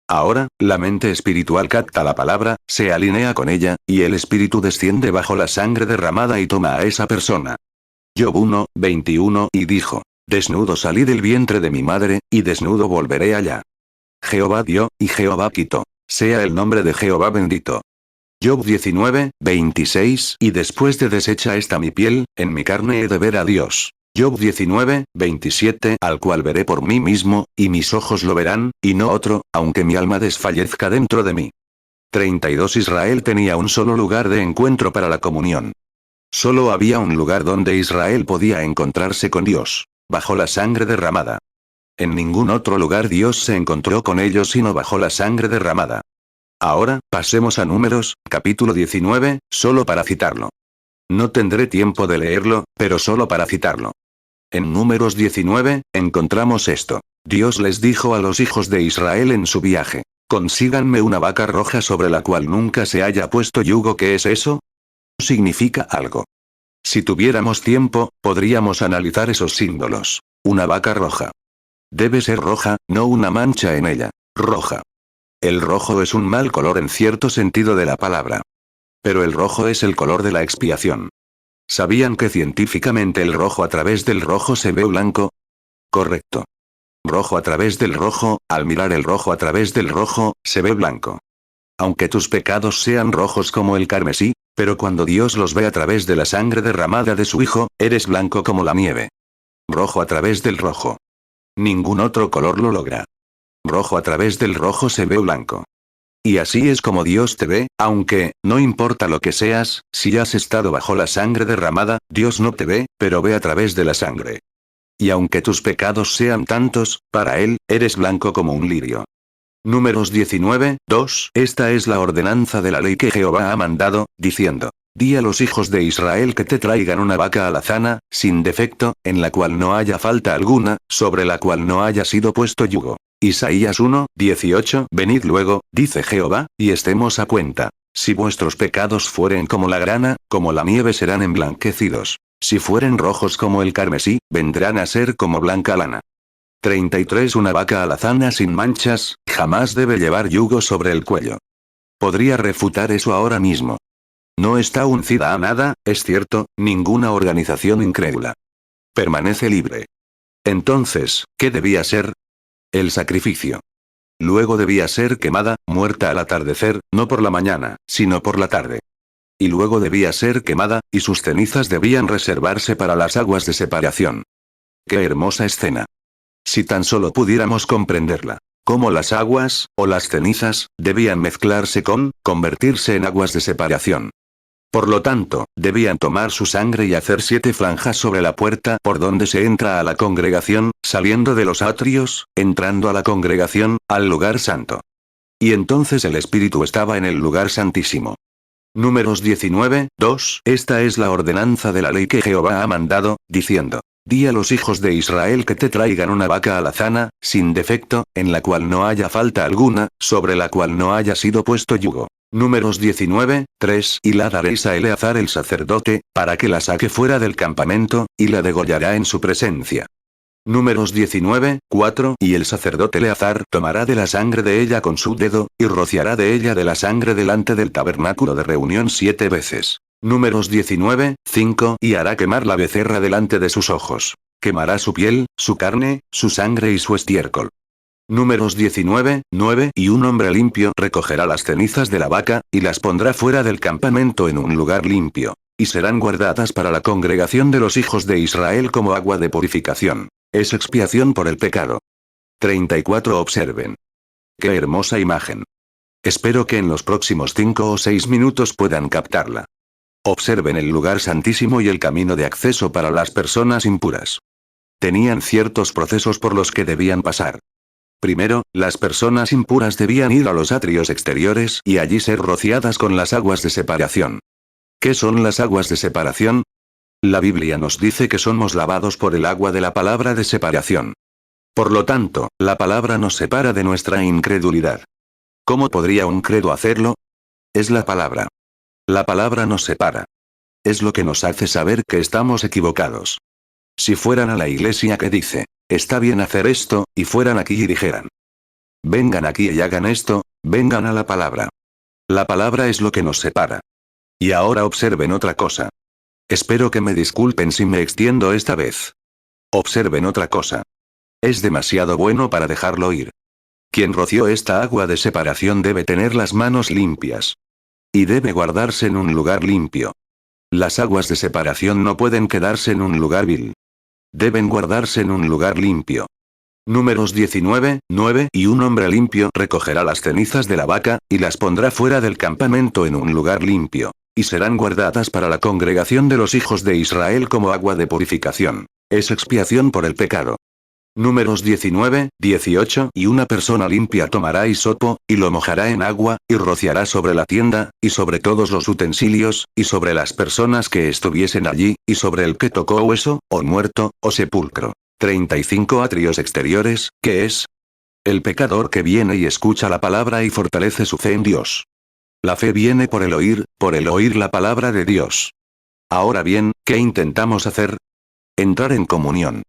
Ahora, la mente espiritual capta la palabra, se alinea con ella, y el espíritu desciende bajo la sangre derramada y toma a esa persona. Job 1, 21 y dijo, desnudo salí del vientre de mi madre, y desnudo volveré allá. Jehová dio, y Jehová quitó. Sea el nombre de Jehová bendito. Job 19, 26 y después de deshecha esta mi piel, en mi carne he de ver a Dios. Job 19, 27 al cual veré por mí mismo, y mis ojos lo verán, y no otro, aunque mi alma desfallezca dentro de mí. 32 Israel tenía un solo lugar de encuentro para la comunión. Solo había un lugar donde Israel podía encontrarse con Dios, bajo la sangre derramada. En ningún otro lugar Dios se encontró con ellos sino bajo la sangre derramada. Ahora, pasemos a Números, capítulo 19, solo para citarlo. No tendré tiempo de leerlo, pero solo para citarlo. En Números 19, encontramos esto. Dios les dijo a los hijos de Israel en su viaje, consíganme una vaca roja sobre la cual nunca se haya puesto yugo. ¿Qué es eso? Significa algo. Si tuviéramos tiempo, podríamos analizar esos símbolos. Una vaca roja. Debe ser roja, no una mancha en ella. Roja. El rojo es un mal color en cierto sentido de la palabra. Pero el rojo es el color de la expiación. ¿Sabían que científicamente el rojo a través del rojo se ve blanco? Correcto. Rojo a través del rojo, al mirar el rojo a través del rojo, se ve blanco. Aunque tus pecados sean rojos como el carmesí, pero cuando Dios los ve a través de la sangre derramada de su Hijo, eres blanco como la nieve. Rojo a través del rojo. Ningún otro color lo logra. Rojo a través del rojo se ve blanco. Y así es como Dios te ve, aunque, no importa lo que seas, si has estado bajo la sangre derramada, Dios no te ve, pero ve a través de la sangre. Y aunque tus pecados sean tantos, para Él, eres blanco como un lirio. Números 19, 2. Esta es la ordenanza de la ley que Jehová ha mandado, diciendo. Di a los hijos de Israel que te traigan una vaca alazana, sin defecto, en la cual no haya falta alguna, sobre la cual no haya sido puesto yugo. Isaías 1, 18. Venid luego, dice Jehová, y estemos a cuenta. Si vuestros pecados fueren como la grana, como la nieve serán emblanquecidos. Si fueren rojos como el carmesí, vendrán a ser como blanca lana. 33. Una vaca alazana sin manchas, jamás debe llevar yugo sobre el cuello. Podría refutar eso ahora mismo. No está uncida a nada, es cierto, ninguna organización incrédula. Permanece libre. Entonces, ¿qué debía ser? El sacrificio. Luego debía ser quemada, muerta al atardecer, no por la mañana, sino por la tarde. Y luego debía ser quemada, y sus cenizas debían reservarse para las aguas de separación. ¡Qué hermosa escena! Si tan solo pudiéramos comprenderla. Cómo las aguas, o las cenizas, debían mezclarse convertirse en aguas de separación. Por lo tanto, debían tomar su sangre y hacer 7 franjas sobre la puerta por donde se entra a la congregación, saliendo de los atrios, entrando a la congregación, al lugar santo. Y entonces el Espíritu estaba en el lugar santísimo. Números 19, 2. Esta es la ordenanza de la ley que Jehová ha mandado, diciendo. Di a los hijos de Israel que te traigan una vaca alazana, sin defecto, en la cual no haya falta alguna, sobre la cual no haya sido puesto yugo. Números 19, 3. Y la daréis a Eleazar el sacerdote, para que la saque fuera del campamento, y la degollará en su presencia. Números 19, 4. Y el sacerdote Eleazar tomará de la sangre de ella con su dedo, y rociará de ella de la sangre delante del tabernáculo de reunión 7 veces. Números 19, 5. Y hará quemar la becerra delante de sus ojos. Quemará su piel, su carne, su sangre y su estiércol. Números 19, 9 y un hombre limpio recogerá las cenizas de la vaca, y las pondrá fuera del campamento en un lugar limpio. Y serán guardadas para la congregación de los hijos de Israel como agua de purificación. Es expiación por el pecado. 34 Observen. ¡Qué hermosa imagen! Espero que en los próximos 5 o 6 minutos puedan captarla. Observen el lugar santísimo y el camino de acceso para las personas impuras. Tenían ciertos procesos por los que debían pasar. Primero, las personas impuras debían ir a los atrios exteriores y allí ser rociadas con las aguas de separación. ¿Qué son las aguas de separación? La Biblia nos dice que somos lavados por el agua de la palabra de separación. Por lo tanto, la palabra nos separa de nuestra incredulidad. ¿Cómo podría un credo hacerlo? Es la palabra. La palabra nos separa. Es lo que nos hace saber que estamos equivocados. Si fueran a la iglesia que dice, está bien hacer esto, y fueran aquí y dijeran, vengan aquí y hagan esto, vengan a la palabra. La palabra es lo que nos separa. Y ahora observen otra cosa. Espero que me disculpen si me extiendo esta vez. Observen otra cosa. Es demasiado bueno para dejarlo ir. Quien roció esta agua de separación debe tener las manos limpias. Y debe guardarse en un lugar limpio. Las aguas de separación no pueden quedarse en un lugar vil. Deben guardarse en un lugar limpio. Números 19, 9 y un hombre limpio recogerá las cenizas de la vaca, y las pondrá fuera del campamento en un lugar limpio. Y serán guardadas para la congregación de los hijos de Israel como agua de purificación. Es expiación por el pecado. Números 19, 18 y una persona limpia tomará hisopo, y lo mojará en agua, y rociará sobre la tienda, y sobre todos los utensilios, y sobre las personas que estuviesen allí, y sobre el que tocó hueso, o muerto, o sepulcro. 35 Atrios exteriores, ¿qué es? El pecador que viene y escucha la palabra y fortalece su fe en Dios. La fe viene por el oír la palabra de Dios. Ahora bien, ¿qué intentamos hacer? Entrar en comunión.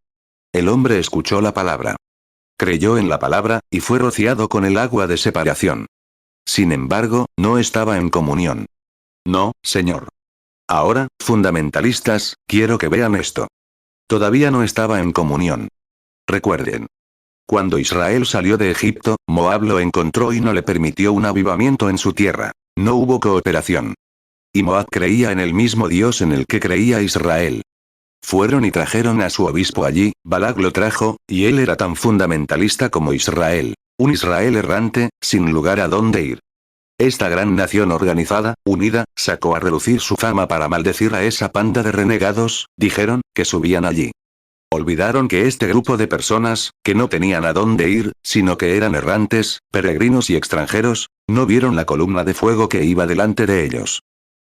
El hombre escuchó la palabra. Creyó en la palabra, y fue rociado con el agua de separación. Sin embargo, no estaba en comunión. No, Señor. Ahora, fundamentalistas, quiero que vean esto. Todavía no estaba en comunión. Recuerden. Cuando Israel salió de Egipto, Moab lo encontró y no le permitió un avivamiento en su tierra. No hubo cooperación. Y Moab creía en el mismo Dios en el que creía Israel. Fueron y trajeron a su obispo allí, Balac lo trajo, y él era tan fundamentalista como Israel. Un Israel errante, sin lugar a dónde ir. Esta gran nación organizada, unida, sacó a relucir su fama para maldecir a esa panda de renegados, dijeron, que subían allí. Olvidaron que este grupo de personas, que no tenían a dónde ir, sino que eran errantes, peregrinos y extranjeros, no vieron la columna de fuego que iba delante de ellos.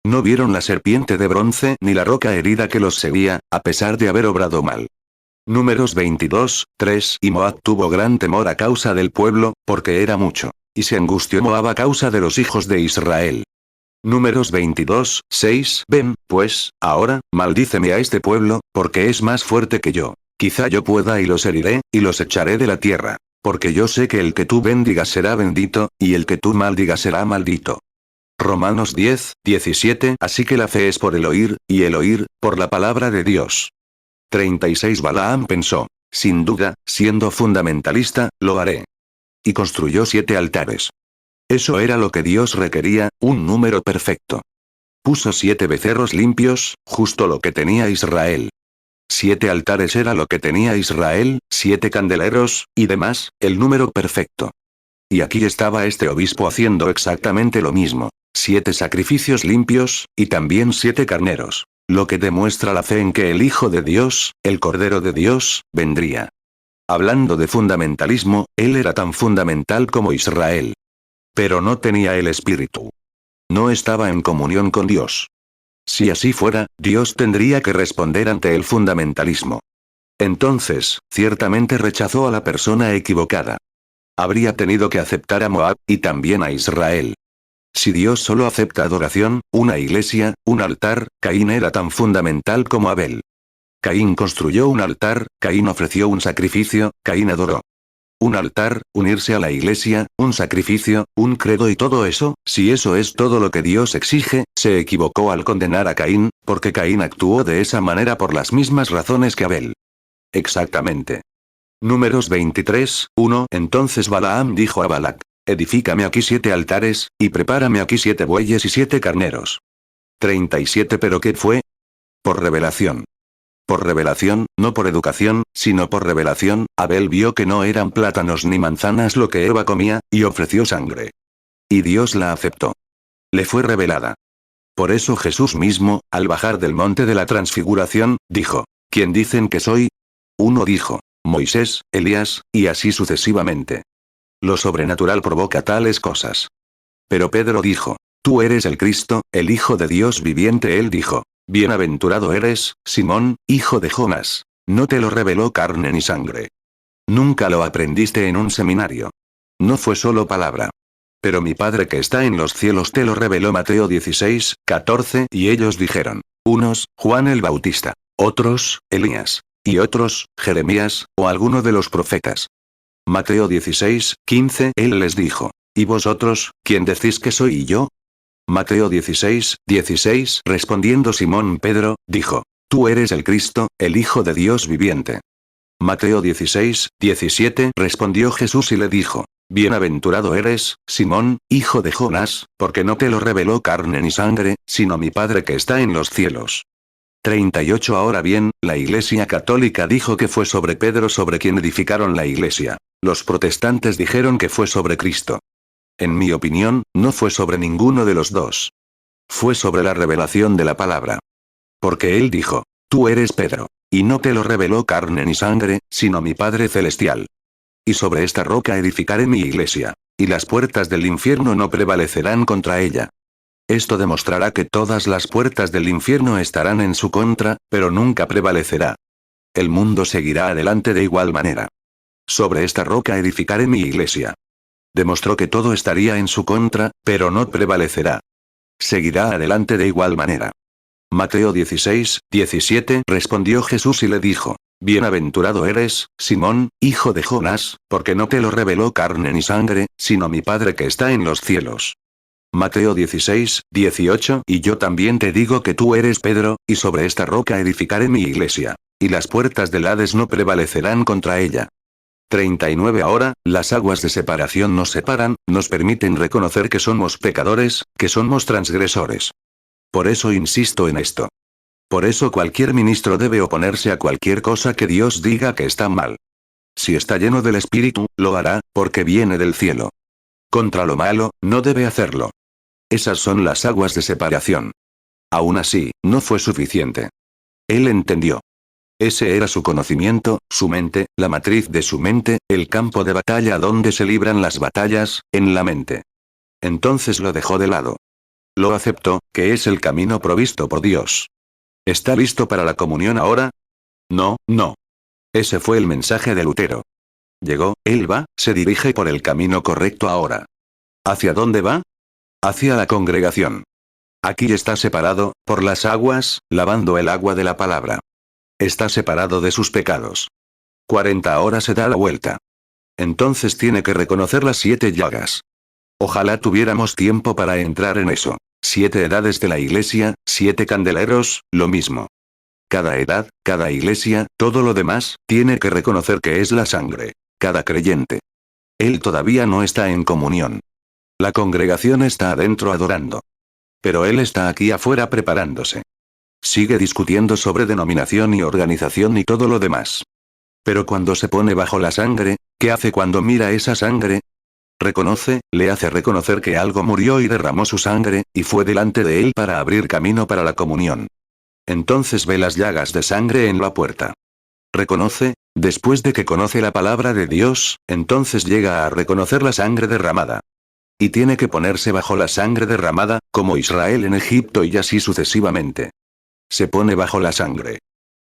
No vieron la serpiente de bronce ni la roca herida que los seguía, a pesar de haber obrado mal. Números 22, 3 y Moab tuvo gran temor a causa del pueblo, porque era mucho. Y se angustió Moab a causa de los hijos de Israel. Números 22, 6 Ven, pues, ahora, maldíceme a este pueblo, porque es más fuerte que yo. Quizá yo pueda y los heriré, y los echaré de la tierra. Porque yo sé que el que tú bendigas será bendito, y el que tú maldigas será maldito. Romanos 10, 17 Así que la fe es por el oír, y el oír, por la palabra de Dios. 36 Balaam pensó, sin duda, siendo fundamentalista, lo haré. Y construyó 7 altares. Eso era lo que Dios requería, un número perfecto. Puso 7 becerros limpios, justo lo que tenía Israel. 7 altares era lo que tenía Israel, 7 candeleros, y demás, el número perfecto. Y aquí estaba este obispo haciendo exactamente lo mismo. 7 sacrificios limpios, y también 7 carneros. Lo que demuestra la fe en que el Hijo de Dios, el Cordero de Dios, vendría. Hablando de fundamentalismo, él era tan fundamental como Israel. Pero no tenía el espíritu. No estaba en comunión con Dios. Si así fuera, Dios tendría que responder ante el fundamentalismo. Entonces, ciertamente rechazó a la persona equivocada. Habría tenido que aceptar a Moab, y también a Israel. Si Dios solo acepta adoración, una iglesia, un altar, Caín era tan fundamental como Abel. Caín construyó un altar, Caín ofreció un sacrificio, Caín adoró. Un altar, unirse a la iglesia, un sacrificio, un credo y todo eso, si eso es todo lo que Dios exige, se equivocó al condenar a Caín, porque Caín actuó de esa manera por las mismas razones que Abel. Exactamente. Números 23, 1. Entonces Balaam dijo a Balac: edifícame aquí 7 altares, y prepárame aquí 7 bueyes y 7 carneros. 37. ¿Pero qué fue? Por revelación. Por revelación, no por educación, sino por revelación, Abel vio que no eran plátanos ni manzanas lo que Eva comía, y ofreció sangre. Y Dios la aceptó. Le fue revelada. Por eso Jesús mismo, al bajar del monte de la transfiguración, dijo: ¿quién dicen que soy? Uno dijo: Moisés, Elías, y así sucesivamente. Lo sobrenatural provoca tales cosas. Pero Pedro dijo: tú eres el Cristo, el Hijo de Dios viviente. Él dijo: bienaventurado eres, Simón, hijo de Jonás. No te lo reveló carne ni sangre. Nunca lo aprendiste en un seminario. No fue solo palabra. Pero mi Padre que está en los cielos te lo reveló. Mateo 16, 14. Y ellos dijeron: unos, Juan el Bautista; otros, Elías; y otros, Jeremías, o alguno de los profetas. Mateo 16, 15. Él les dijo: ¿y vosotros, quién decís que soy yo? Mateo 16, 16. Respondiendo Simón Pedro, dijo: tú eres el Cristo, el Hijo de Dios viviente. Mateo 16, 17. Respondió Jesús y le dijo: bienaventurado eres, Simón, hijo de Jonás, porque no te lo reveló carne ni sangre, sino mi Padre que está en los cielos. 38. Ahora bien, la Iglesia Católica dijo que fue sobre Pedro sobre quien edificaron la Iglesia. Los protestantes dijeron que fue sobre Cristo. En mi opinión, no fue sobre ninguno de los dos. Fue sobre la revelación de la palabra. Porque él dijo: tú eres Pedro. Y no te lo reveló carne ni sangre, sino mi Padre celestial. Y sobre esta roca edificaré mi iglesia. Y las puertas del infierno no prevalecerán contra ella. Esto demostrará que todas las puertas del infierno estarán en su contra, pero nunca prevalecerá. El mundo seguirá adelante de igual manera. Sobre esta roca edificaré mi iglesia. Demostró que todo estaría en su contra, pero no prevalecerá. Seguirá adelante de igual manera. Mateo 16, 17. Respondió Jesús y le dijo: bienaventurado eres, Simón, hijo de Jonás, porque no te lo reveló carne ni sangre, sino mi Padre que está en los cielos. Mateo 16, 18. Y yo también te digo que tú eres Pedro, y sobre esta roca edificaré mi iglesia. Y las puertas del Hades no prevalecerán contra ella. 39. Ahora, las aguas de separación nos separan, nos permiten reconocer que somos pecadores, que somos transgresores. Por eso insisto en esto. Por eso cualquier ministro debe oponerse a cualquier cosa que Dios diga que está mal. Si está lleno del Espíritu, lo hará, porque viene del cielo. Contra lo malo, no debe hacerlo. Esas son las aguas de separación. Aún así, no fue suficiente. Él entendió. Ese era su conocimiento, su mente, la matriz de su mente, el campo de batalla donde se libran las batallas, en la mente. Entonces lo dejó de lado. Lo aceptó, que es el camino provisto por Dios. ¿Está listo para la comunión ahora? No, no. Ese fue el mensaje de Lutero. Llegó, él va, se dirige por el camino correcto ahora. ¿Hacia dónde va? Hacia la congregación. Aquí está separado, por las aguas, lavando el agua de la palabra. Está separado de sus pecados. 40 ahora se da la vuelta. Entonces tiene que reconocer las 7 llagas. Ojalá tuviéramos tiempo para entrar en eso. 7 edades de la iglesia, 7 candeleros, lo mismo. Cada edad, cada iglesia, todo lo demás, tiene que reconocer que es la sangre. Cada creyente. Él todavía no está en comunión. La congregación está adentro adorando. Pero él está aquí afuera preparándose. Sigue discutiendo sobre denominación y organización y todo lo demás. Pero cuando se pone bajo la sangre, ¿qué hace cuando mira esa sangre? Reconoce, le hace reconocer que algo murió y derramó su sangre, y fue delante de él para abrir camino para la comunión. Entonces ve las llagas de sangre en la puerta. Reconoce, después de que conoce la palabra de Dios, entonces llega a reconocer la sangre derramada. Y tiene que ponerse bajo la sangre derramada, como Israel en Egipto y así sucesivamente. Se pone bajo la sangre.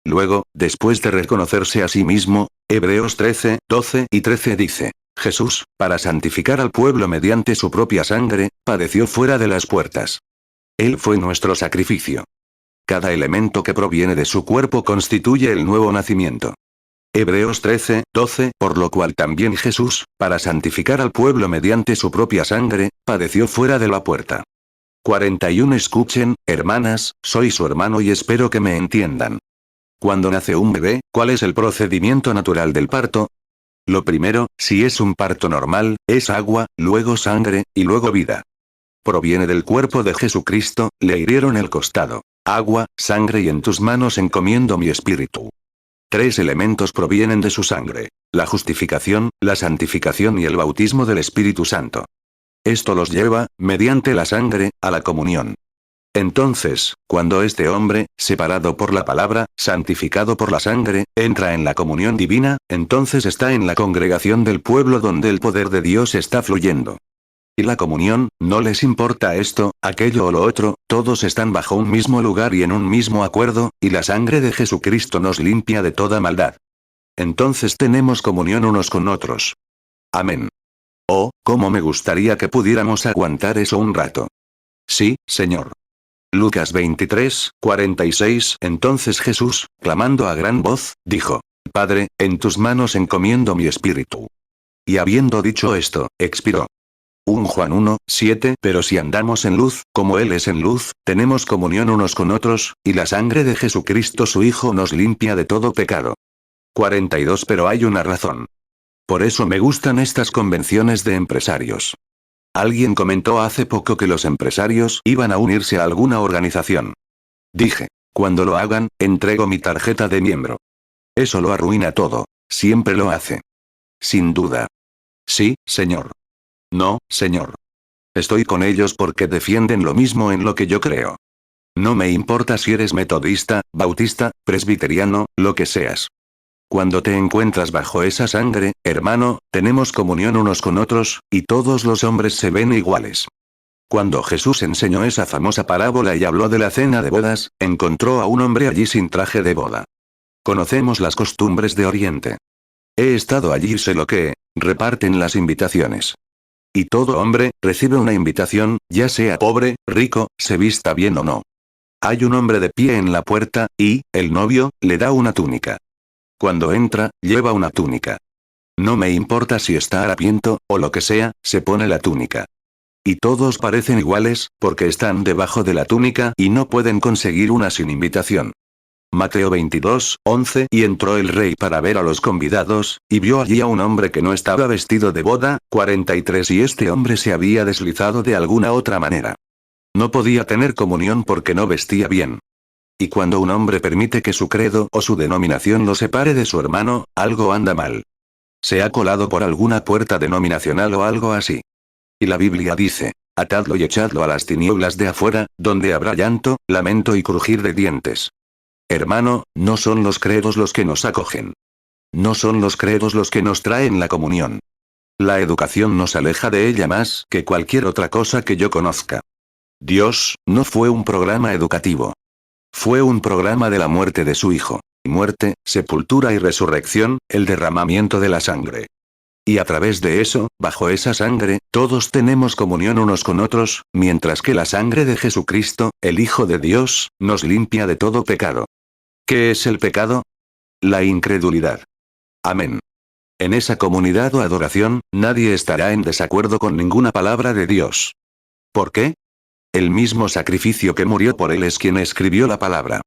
Luego, después de reconocerse a sí mismo, Hebreos 13, 12 y 13 dice: Jesús, para santificar al pueblo mediante su propia sangre, padeció fuera de las puertas. Él fue nuestro sacrificio. Cada elemento que proviene de su cuerpo constituye el nuevo nacimiento. Hebreos 13, 12, por lo cual también Jesús, para santificar al pueblo mediante su propia sangre, padeció fuera de la puerta. 41. Escuchen, hermanas, soy su hermano y espero que me entiendan. Cuando nace un bebé, ¿cuál es el procedimiento natural del parto? Lo primero, si es un parto normal, es agua, luego sangre, y luego vida. Proviene del cuerpo de Jesucristo, le hirieron el costado. Agua, sangre y en tus manos encomiendo mi espíritu. 3 elementos provienen de su sangre: la justificación, la santificación y el bautismo del Espíritu Santo. Esto los lleva, mediante la sangre, a la comunión. Entonces, cuando este hombre, separado por la palabra, santificado por la sangre, entra en la comunión divina, entonces está en la congregación del pueblo donde el poder de Dios está fluyendo. Y la comunión, no les importa esto, aquello o lo otro, todos están bajo un mismo lugar y en un mismo acuerdo, y la sangre de Jesucristo nos limpia de toda maldad. Entonces tenemos comunión unos con otros. Amén. Oh, cómo me gustaría que pudiéramos aguantar eso un rato. Sí, Señor. Lucas 23, 46. Entonces Jesús, clamando a gran voz, dijo: Padre, en tus manos encomiendo mi espíritu. Y habiendo dicho esto, expiró. 1 Juan 1, 7. Pero si andamos en luz, como Él es en luz, tenemos comunión unos con otros, y la sangre de Jesucristo su Hijo nos limpia de todo pecado. 42. Pero hay una razón. Por eso me gustan estas convenciones de empresarios. Alguien comentó hace poco que los empresarios iban a unirse a alguna organización. Dije: cuando lo hagan, entrego mi tarjeta de miembro. Eso lo arruina todo. Siempre lo hace. Sin duda. Sí, señor. No, señor. Estoy con ellos porque defienden lo mismo en lo que yo creo. No me importa si eres metodista, bautista, presbiteriano, lo que seas. Cuando te encuentras bajo esa sangre, hermano, tenemos comunión unos con otros, y todos los hombres se ven iguales. Cuando Jesús enseñó esa famosa parábola y habló de la cena de bodas, encontró a un hombre allí sin traje de boda. Conocemos las costumbres de Oriente. He estado allí y sé lo que reparten las invitaciones. Y todo hombre recibe una invitación, ya sea pobre, rico, se vista bien o no. Hay un hombre de pie en la puerta, y el novio le da una túnica. Cuando entra, lleva una túnica. No me importa si está harapiento, o lo que sea, se pone la túnica. Y todos parecen iguales, porque están debajo de la túnica y no pueden conseguir una sin invitación. Mateo 22, 11. Y entró el rey para ver a los convidados, y vio allí a un hombre que no estaba vestido de boda. 43. Y este hombre se había deslizado de alguna otra manera. No podía tener comunión porque no vestía bien. Y cuando un hombre permite que su credo o su denominación lo separe de su hermano, algo anda mal. Se ha colado por alguna puerta denominacional o algo así. Y la Biblia dice: atadlo y echadlo a las tinieblas de afuera, donde habrá llanto, lamento y crujir de dientes. Hermano, no son los credos los que nos acogen. No son los credos los que nos traen la comunión. La educación nos aleja de ella más que cualquier otra cosa que yo conozca. Dios, no fue un programa educativo. Fue un programa de la muerte de su Hijo. Muerte, sepultura y resurrección, el derramamiento de la sangre. Y a través de eso, bajo esa sangre, todos tenemos comunión unos con otros, mientras que la sangre de Jesucristo, el Hijo de Dios, nos limpia de todo pecado. ¿Qué es el pecado? La incredulidad. Amén. En esa comunidad o adoración, nadie estará en desacuerdo con ninguna palabra de Dios. ¿Por qué? El mismo sacrificio que murió por él es quien escribió la palabra.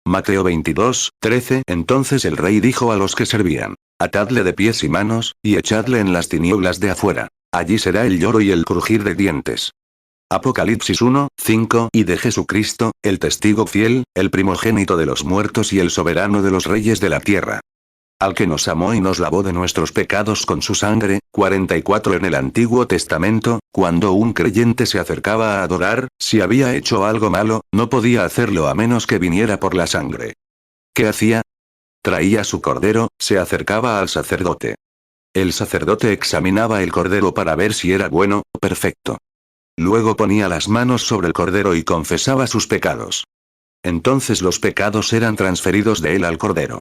Mateo 22, 13. Entonces el rey dijo a los que servían: atadle de pies y manos, y echadle en las tinieblas de afuera. Allí será el lloro y el crujir de dientes. Apocalipsis 1, 5. Y de Jesucristo, el testigo fiel, el primogénito de los muertos y el soberano de los reyes de la tierra. Al que nos amó y nos lavó de nuestros pecados con su sangre. 44. En el Antiguo Testamento, cuando un creyente se acercaba a adorar, si había hecho algo malo, no podía hacerlo a menos que viniera por la sangre. ¿Qué hacía? Traía su cordero, se acercaba al sacerdote. El sacerdote examinaba el cordero para ver si era bueno o perfecto. Luego ponía las manos sobre el cordero y confesaba sus pecados. Entonces los pecados eran transferidos de él al cordero.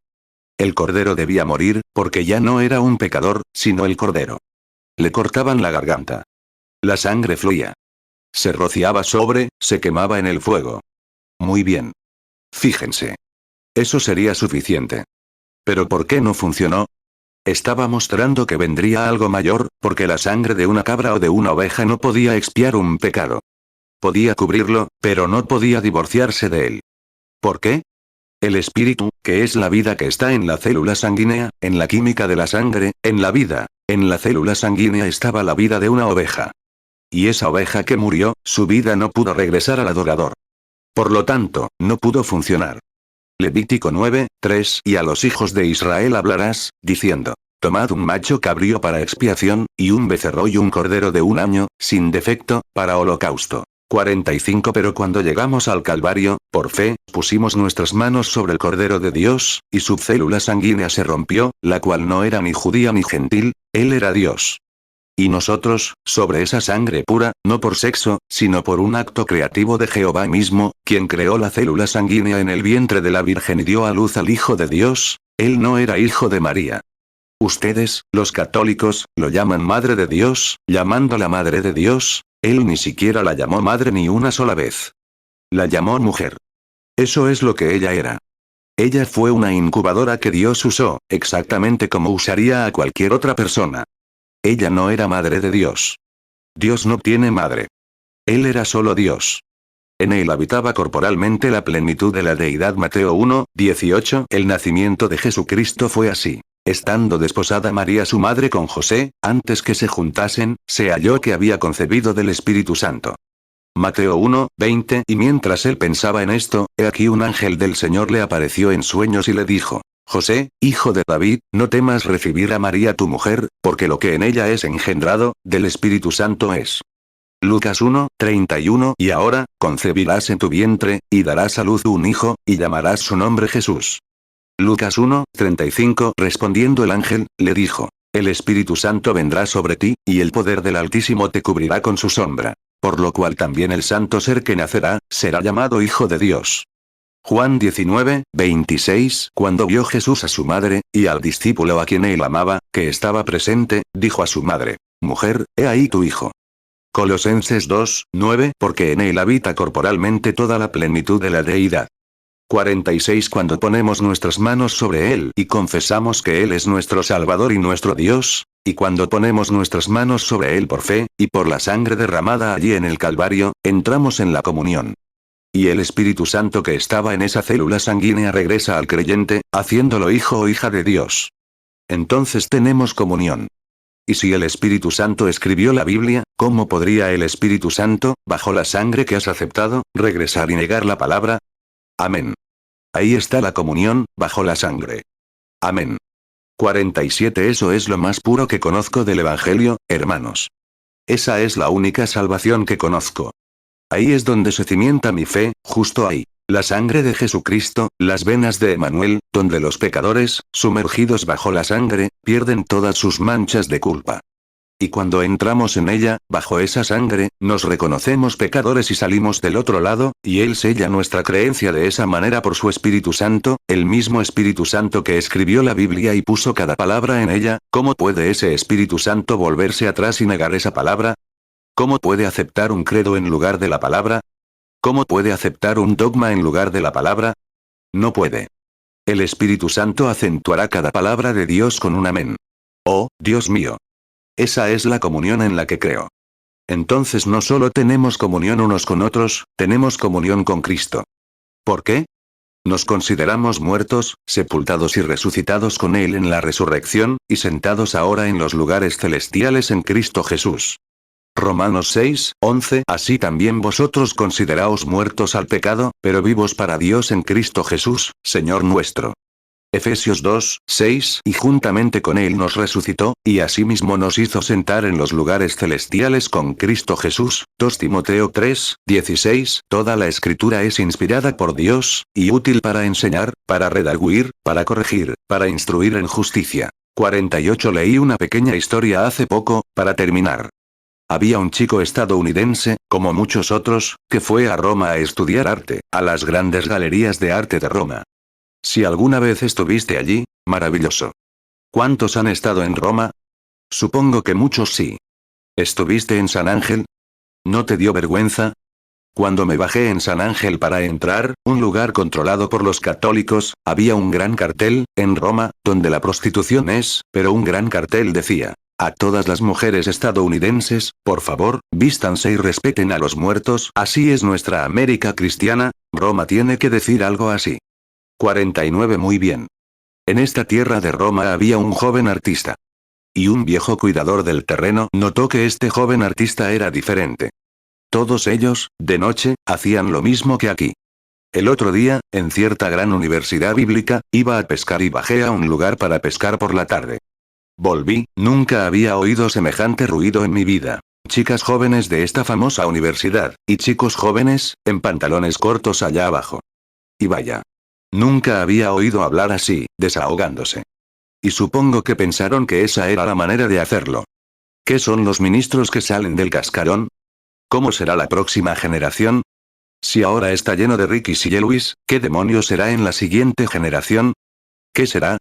El cordero debía morir, porque ya no era un pecador, sino el cordero. Le cortaban la garganta. La sangre fluía. Se rociaba se quemaba en el fuego. Muy bien. Fíjense. Eso sería suficiente. ¿Pero por qué no funcionó? Estaba mostrando que vendría algo mayor, porque la sangre de una cabra o de una oveja no podía expiar un pecado. Podía cubrirlo, pero no podía divorciarse de él. ¿Por qué? El Espíritu, que es la vida que está en la célula sanguínea, en la química de la sangre, en la vida. En la célula sanguínea estaba la vida de una oveja. Y esa oveja que murió, su vida no pudo regresar al adorador. Por lo tanto, no pudo funcionar. Levítico 9:3 Y a los hijos de Israel hablarás, diciendo: Tomad un macho cabrío para expiación, y un becerro y un cordero de 1 año, sin defecto, para holocausto. 45 Pero cuando llegamos al Calvario, por fe, pusimos nuestras manos sobre el Cordero de Dios, y su célula sanguínea se rompió, la cual no era ni judía ni gentil, él era Dios. Y nosotros, sobre esa sangre pura, no por sexo, sino por un acto creativo de Jehová mismo, quien creó la célula sanguínea en el vientre de la Virgen y dio a luz al Hijo de Dios, él no era hijo de María. Ustedes, los católicos, lo llaman Madre de Dios, llamándola Madre de Dios, él ni siquiera la llamó madre ni una sola vez. La llamó mujer. Eso es lo que ella era. Ella fue una incubadora que Dios usó, exactamente como usaría a cualquier otra persona. Ella no era madre de Dios. Dios no tiene madre. Él era solo Dios. En él habitaba corporalmente la plenitud de la deidad. Mateo 1:18 El nacimiento de Jesucristo fue así. Estando desposada María su madre con José, antes que se juntasen, se halló que había concebido del Espíritu Santo. Mateo 1:20 Y mientras él pensaba en esto, he aquí un ángel del Señor le apareció en sueños y le dijo: José, hijo de David, no temas recibir a María tu mujer, porque lo que en ella es engendrado, del Espíritu Santo es. Lucas 1:31 Y ahora, concebirás en tu vientre, y darás a luz un hijo, y llamarás su nombre Jesús. Lucas 1:35 Respondiendo el ángel, le dijo: El Espíritu Santo vendrá sobre ti, y el poder del Altísimo te cubrirá con su sombra. Por lo cual también el santo ser que nacerá, será llamado Hijo de Dios. Juan 19:26 Cuando vio Jesús a su madre, y al discípulo a quien él amaba, que estaba presente, dijo a su madre: Mujer, he ahí tu hijo. Colosenses 2:9 Porque en él habita corporalmente toda la plenitud de la deidad. 46 Cuando ponemos nuestras manos sobre él y confesamos que él es nuestro Salvador y nuestro Dios, y cuando ponemos nuestras manos sobre él por fe, y por la sangre derramada allí en el Calvario, entramos en la comunión. Y el Espíritu Santo que estaba en esa célula sanguínea regresa al creyente, haciéndolo hijo o hija de Dios. Entonces tenemos comunión. Y si el Espíritu Santo escribió la Biblia, ¿cómo podría el Espíritu Santo, bajo la sangre que has aceptado, regresar y negar la palabra? Amén. Ahí está la comunión, bajo la sangre. Amén. 47 Eso es lo más puro que conozco del Evangelio, hermanos. Esa es la única salvación que conozco. Ahí es donde se cimienta mi fe, justo ahí. La sangre de Jesucristo, las venas de Emanuel, donde los pecadores, sumergidos bajo la sangre, pierden todas sus manchas de culpa. Y cuando entramos en ella, bajo esa sangre, nos reconocemos pecadores y salimos del otro lado, y Él sella nuestra creencia de esa manera por su Espíritu Santo, el mismo Espíritu Santo que escribió la Biblia y puso cada palabra en ella. ¿Cómo puede ese Espíritu Santo volverse atrás y negar esa palabra? ¿Cómo puede aceptar un credo en lugar de la palabra? ¿Cómo puede aceptar un dogma en lugar de la palabra? No puede. El Espíritu Santo acentuará cada palabra de Dios con un amén. Oh, Dios mío. Esa es la comunión en la que creo. Entonces no solo tenemos comunión unos con otros, tenemos comunión con Cristo. ¿Por qué? Nos consideramos muertos, sepultados y resucitados con Él en la resurrección, y sentados ahora en los lugares celestiales en Cristo Jesús. Romanos 6:11 Así también vosotros consideraos muertos al pecado, pero vivos para Dios en Cristo Jesús, Señor nuestro. Efesios 2:6 Y juntamente con Él nos resucitó, y asimismo nos hizo sentar en los lugares celestiales con Cristo Jesús. 2 Timoteo 3:16 Toda la Escritura es inspirada por Dios, y útil para enseñar, para redarguir, para corregir, para instruir en justicia. 48 Leí una pequeña historia hace poco, para terminar. Había un chico estadounidense, como muchos otros, que fue a Roma a estudiar arte, a las grandes galerías de arte de Roma. Si alguna vez estuviste allí, maravilloso. ¿Cuántos han estado en Roma? Supongo que muchos sí. ¿Estuviste en San Ángel? ¿No te dio vergüenza? Cuando me bajé en San Ángel para entrar, un lugar controlado por los católicos, había un gran cartel, en Roma, donde la prostitución es, pero un gran cartel decía: a todas las mujeres estadounidenses, por favor, vístanse y respeten a los muertos. Así es nuestra América cristiana, Roma tiene que decir algo así. 49 Muy bien. En esta tierra de Roma había un joven artista. Y un viejo cuidador del terreno notó que este joven artista era diferente. Todos ellos, de noche, hacían lo mismo que aquí. El otro día, en cierta gran universidad bíblica, iba a pescar y bajé a un lugar para pescar por la tarde. Volví, nunca había oído semejante ruido en mi vida. Chicas jóvenes de esta famosa universidad, y chicos jóvenes, en pantalones cortos allá abajo. Y vaya. Nunca había oído hablar así, desahogándose. Y supongo que pensaron que esa era la manera de hacerlo. ¿Qué son los ministros que salen del cascarón? ¿Cómo será la próxima generación? Si ahora está lleno de Rickys y Luis, ¿qué demonios será en la siguiente generación? ¿Qué será?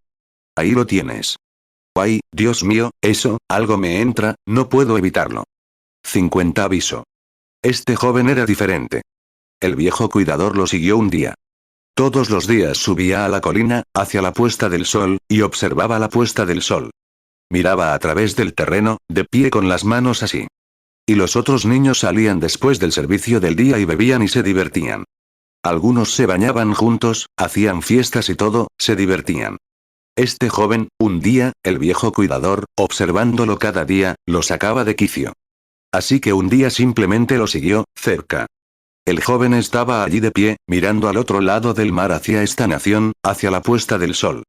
Ahí lo tienes. Ay, Dios mío, eso, algo me entra, no puedo evitarlo. 50 Aviso. Este joven era diferente. El viejo cuidador lo siguió un día. Todos los días subía a la colina, hacia la puesta del sol, y observaba la puesta del sol. Miraba a través del terreno, de pie con las manos así. Y los otros niños salían después del servicio del día y bebían y se divertían. Algunos se bañaban juntos, hacían fiestas y todo, se divertían. Este joven, un día, el viejo cuidador, observándolo cada día, lo sacaba de quicio. Así que un día simplemente lo siguió, cerca. El joven estaba allí de pie, mirando al otro lado del mar hacia esta nación, hacia la puesta del sol.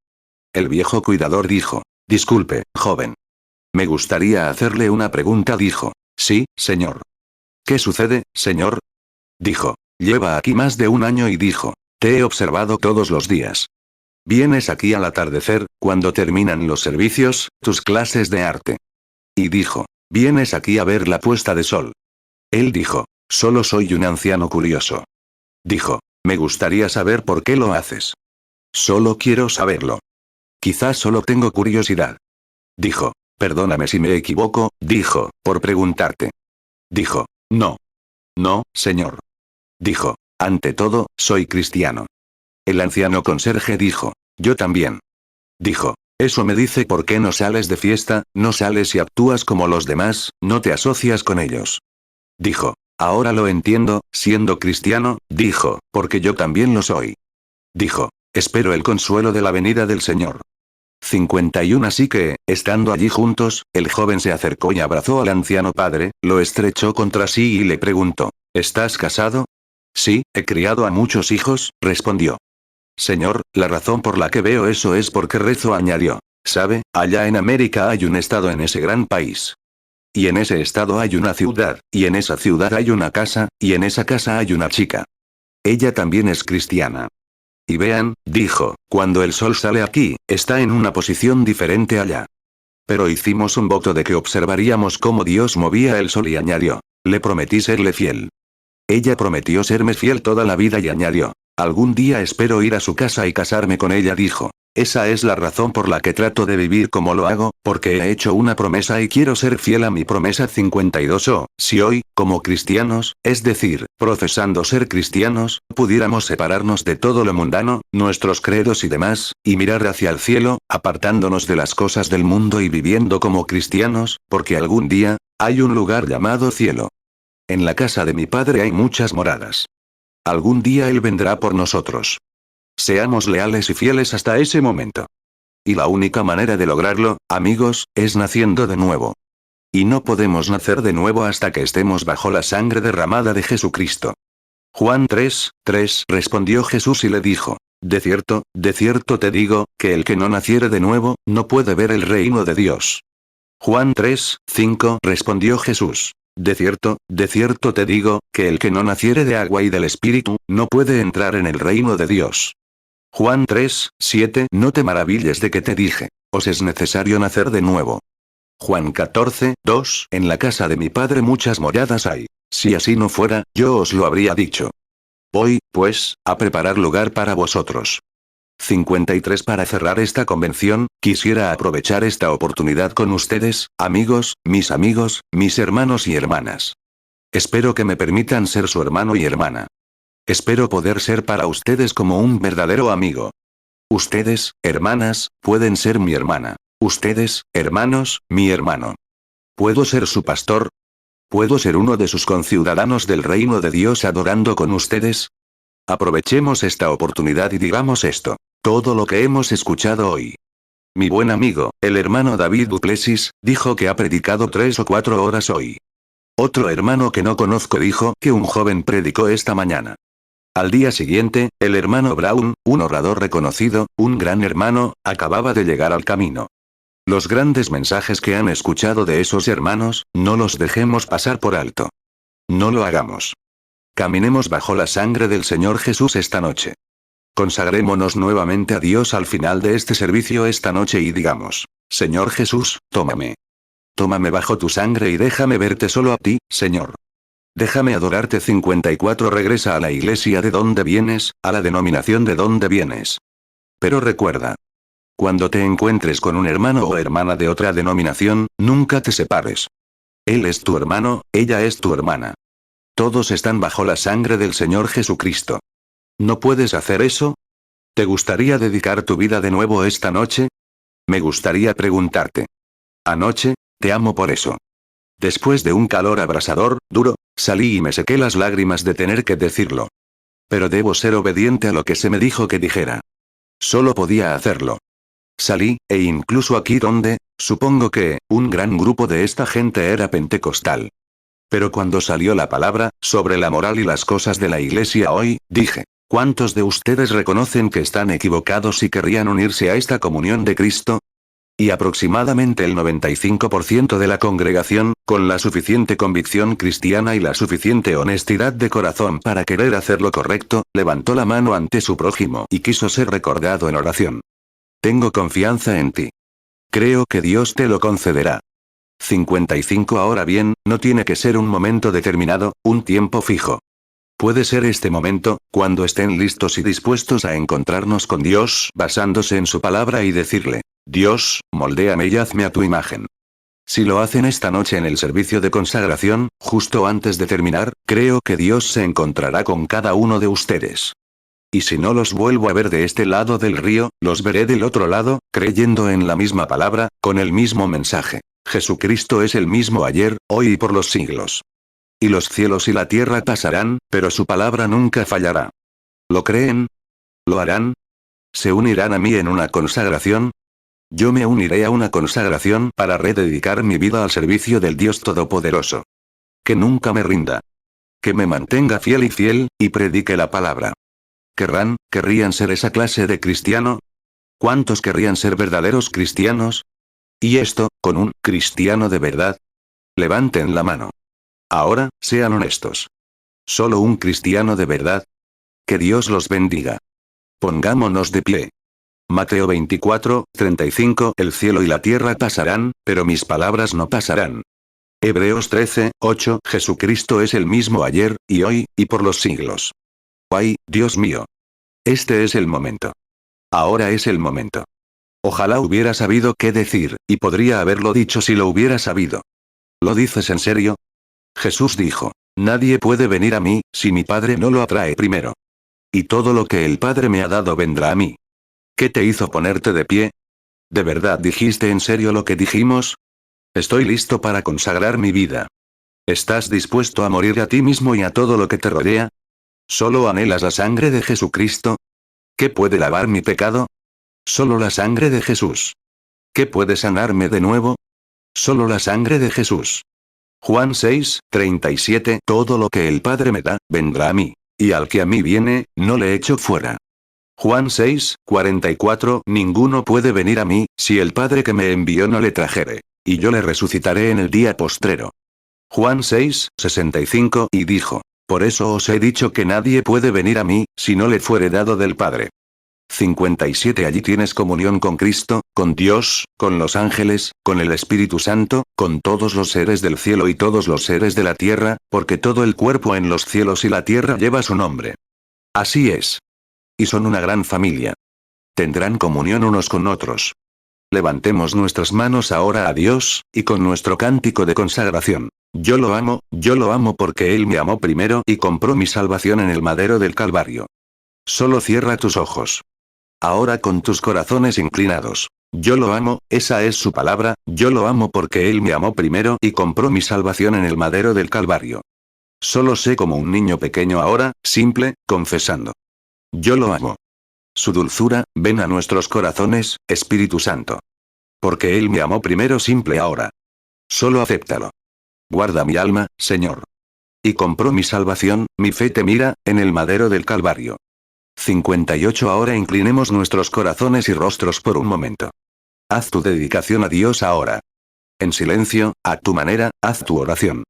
El viejo cuidador dijo: «Disculpe, joven. Me gustaría hacerle una pregunta», dijo. «Sí, señor». «¿Qué sucede, señor?», dijo. «Lleva aquí más de un año y», dijo. «Te he observado todos los días. Vienes aquí al atardecer, cuando terminan los servicios, tus clases de arte. Y dijo. Vienes aquí a ver la puesta de sol». Él dijo. «Solo soy un anciano curioso». Dijo. «Me gustaría saber por qué lo haces». «Solo quiero saberlo. Quizás solo tengo curiosidad». Dijo. «Perdóname si me equivoco», dijo, «por preguntarte». Dijo. «No. No, señor». Dijo. «Ante todo, soy cristiano». El anciano conserje dijo. «Yo también». Dijo. «Eso me dice por qué no sales de fiesta, no sales y actúas como los demás, no te asocias con ellos». Dijo. «Ahora lo entiendo, siendo cristiano», dijo, «porque yo también lo soy». Dijo. «Espero el consuelo de la venida del Señor». 51 Así que, estando allí juntos, el joven se acercó y abrazó al anciano padre, lo estrechó contra sí y le preguntó. «¿Estás casado?» «Sí, he criado a muchos hijos», respondió. «Señor, la razón por la que veo eso es porque rezo», añadió. «Sabe, allá en América hay un estado en ese gran país. Y en ese estado hay una ciudad, y en esa ciudad hay una casa, y en esa casa hay una chica. Ella también es cristiana. Y vean», dijo, «cuando el sol sale aquí, está en una posición diferente allá. Pero hicimos un voto de que observaríamos cómo Dios movía el sol», y añadió. «Le prometí serle fiel. Ella prometió serme fiel toda la vida», y añadió. «Algún día espero ir a su casa y casarme con ella», dijo. «Esa es la razón por la que trato de vivir como lo hago, porque he hecho una promesa y quiero ser fiel a mi promesa». 52 Si hoy, como cristianos, es decir, profesando ser cristianos, pudiéramos separarnos de todo lo mundano, nuestros credos y demás, y mirar hacia el cielo, apartándonos de las cosas del mundo y viviendo como cristianos, porque algún día, hay un lugar llamado cielo. En la casa de mi Padre hay muchas moradas. Algún día Él vendrá por nosotros. Seamos leales y fieles hasta ese momento. Y la única manera de lograrlo, amigos, es naciendo de nuevo. Y no podemos nacer de nuevo hasta que estemos bajo la sangre derramada de Jesucristo. Juan 3:3 respondió Jesús y le dijo. De cierto te digo, que el que no naciere de nuevo, no puede ver el reino de Dios. Juan 3:5 respondió Jesús. De cierto te digo, que el que no naciere de agua y del Espíritu, no puede entrar en el reino de Dios. Juan 3:7 No te maravilles de que te dije, os es necesario nacer de nuevo. Juan 14:2 En la casa de mi Padre muchas moradas hay. Si así no fuera, yo os lo habría dicho. Voy, pues, a preparar lugar para vosotros. 53 Para cerrar esta convención, quisiera aprovechar esta oportunidad con ustedes, amigos, mis hermanos y hermanas. Espero que me permitan ser su hermano y hermana. Espero poder ser para ustedes como un verdadero amigo. Ustedes, hermanas, pueden ser mi hermana. Ustedes, hermanos, mi hermano. ¿Puedo ser su pastor? ¿Puedo ser uno de sus conciudadanos del reino de Dios adorando con ustedes? Aprovechemos esta oportunidad y digamos esto. Todo lo que hemos escuchado hoy. Mi buen amigo, el hermano David Duplessis, dijo que ha predicado 3 o 4 horas hoy. Otro hermano que no conozco dijo que un joven predicó esta mañana. Al día siguiente, el hermano Brown, un orador reconocido, un gran hermano, acababa de llegar al camino. Los grandes mensajes que han escuchado de esos hermanos, no los dejemos pasar por alto. No lo hagamos. Caminemos bajo la sangre del Señor Jesús esta noche. Consagrémonos nuevamente a Dios al final de este servicio esta noche y digamos, Señor Jesús, tómame. Tómame bajo tu sangre y déjame verte solo a ti, Señor. Déjame adorarte. 54. Regresa a la iglesia de donde vienes, a la denominación de donde vienes. Pero recuerda. Cuando te encuentres con un hermano o hermana de otra denominación, nunca te separes. Él es tu hermano, ella es tu hermana. Todos están bajo la sangre del Señor Jesucristo. ¿No puedes hacer eso? ¿Te gustaría dedicar tu vida de nuevo esta noche? Me gustaría preguntarte. Anoche, te amo por eso. Después de un calor abrasador, duro, salí y me sequé las lágrimas de tener que decirlo. Pero debo ser obediente a lo que se me dijo que dijera. Solo podía hacerlo. Salí, e incluso aquí donde, supongo que, un gran grupo de esta gente era pentecostal. Pero cuando salió la palabra, sobre la moral y las cosas de la iglesia hoy, dije, ¿cuántos de ustedes reconocen que están equivocados y querrían unirse a esta comunión de Cristo? Y aproximadamente el 95% de la congregación, con la suficiente convicción cristiana y la suficiente honestidad de corazón para querer hacer lo correcto, levantó la mano ante su prójimo y quiso ser recordado en oración. Tengo confianza en ti. Creo que Dios te lo concederá. 55. Ahora bien, no tiene que ser un momento determinado, un tiempo fijo. Puede ser este momento, cuando estén listos y dispuestos a encontrarnos con Dios, basándose en su palabra y decirle, Dios, moldéame y hazme a tu imagen. Si lo hacen esta noche en el servicio de consagración, justo antes de terminar, creo que Dios se encontrará con cada uno de ustedes. Y si no los vuelvo a ver de este lado del río, los veré del otro lado, creyendo en la misma palabra, con el mismo mensaje. Jesucristo es el mismo ayer, hoy y por los siglos. Y los cielos y la tierra pasarán, pero su palabra nunca fallará. ¿Lo creen? ¿Lo harán? ¿Se unirán a mí en una consagración? Yo me uniré a una consagración para rededicar mi vida al servicio del Dios Todopoderoso. Que nunca me rinda. Que me mantenga fiel, y predique la palabra. ¿Querrían ser esa clase de cristiano? ¿Cuántos querrían ser verdaderos cristianos? Y esto, con un cristiano de verdad. Levanten la mano. Ahora, sean honestos. ¿Solo un cristiano de verdad? Que Dios los bendiga. Pongámonos de pie. Mateo 24, 35. El cielo y la tierra pasarán, pero mis palabras no pasarán. Hebreos 13, 8. Jesucristo es el mismo ayer, y hoy, y por los siglos. ¡Ay, Dios mío! Este es el momento. Ahora es el momento. Ojalá hubiera sabido qué decir, y podría haberlo dicho si lo hubiera sabido. ¿Lo dices en serio? Jesús dijo, nadie puede venir a mí, si mi Padre no lo atrae primero. Y todo lo que el Padre me ha dado vendrá a mí. ¿Qué te hizo ponerte de pie? ¿De verdad dijiste en serio lo que dijimos? Estoy listo para consagrar mi vida. ¿Estás dispuesto a morir a ti mismo y a todo lo que te rodea? ¿Solo anhelas la sangre de Jesucristo? ¿Qué puede lavar mi pecado? Solo la sangre de Jesús. ¿Qué puede sanarme de nuevo? Solo la sangre de Jesús. Juan 6, 37. Todo lo que el Padre me da, vendrá a mí. Y al que a mí viene, no le echo fuera. Juan 6, 44. Ninguno puede venir a mí, si el Padre que me envió no le trajere. Y yo le resucitaré en el día postrero. Juan 6, 65. Y dijo, por eso os he dicho que nadie puede venir a mí, si no le fuere dado del Padre. 57. Allí tienes comunión con Cristo, con Dios, con los ángeles, con el Espíritu Santo, con todos los seres del cielo y todos los seres de la tierra, porque todo el cuerpo en los cielos y la tierra lleva su nombre. Así es. Y son una gran familia. Tendrán comunión unos con otros. Levantemos nuestras manos ahora a Dios, y con nuestro cántico de consagración. Yo lo amo porque Él me amó primero y compró mi salvación en el madero del Calvario. Solo cierra tus ojos. Ahora con tus corazones inclinados. Yo lo amo, esa es su palabra, yo lo amo porque Él me amó primero y compró mi salvación en el madero del Calvario. Solo sé como un niño pequeño ahora, simple, confesando. Yo lo amo. Su dulzura, ven a nuestros corazones, Espíritu Santo. Porque Él me amó primero, simple ahora. Solo acéptalo. Guarda mi alma, Señor. Y compró mi salvación, mi fe te mira, en el madero del Calvario. 58. Ahora inclinemos nuestros corazones y rostros por un momento. Haz tu dedicación a Dios ahora. En silencio, a tu manera, haz tu oración.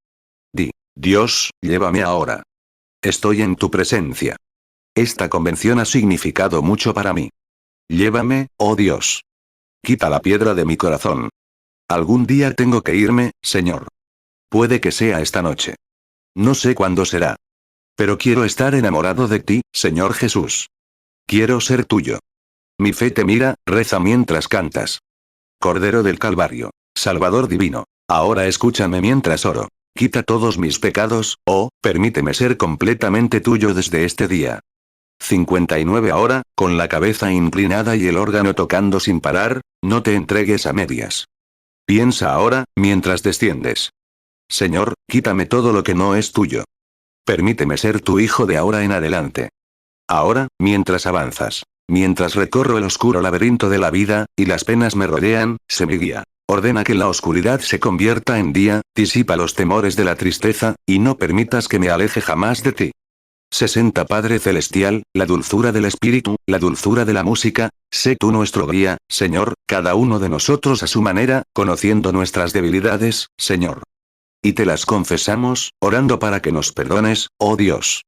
Di, Dios, llévame ahora. Estoy en tu presencia. Esta convención ha significado mucho para mí. Llévame, oh Dios. Quita la piedra de mi corazón. Algún día tengo que irme, Señor. Puede que sea esta noche. No sé cuándo será. Pero quiero estar enamorado de ti, Señor Jesús. Quiero ser tuyo. Mi fe te mira, reza mientras cantas. Cordero del Calvario, Salvador divino, ahora escúchame mientras oro. Quita todos mis pecados, oh, permíteme ser completamente tuyo desde este día. 59. Ahora, con la cabeza inclinada y el órgano tocando sin parar, no te entregues a medias. Piensa ahora, mientras desciendes. Señor, quítame todo lo que no es tuyo. Permíteme ser tu hijo de ahora en adelante. Ahora, mientras avanzas, mientras recorro el oscuro laberinto de la vida, y las penas me rodean, sé mi guía. Ordena que la oscuridad se convierta en día, disipa los temores de la tristeza, y no permitas que me aleje jamás de ti. 60. Padre Celestial, la dulzura del Espíritu, la dulzura de la música, sé tú nuestro guía, Señor, cada uno de nosotros a su manera, conociendo nuestras debilidades, Señor. Y te las confesamos, orando para que nos perdones, oh Dios.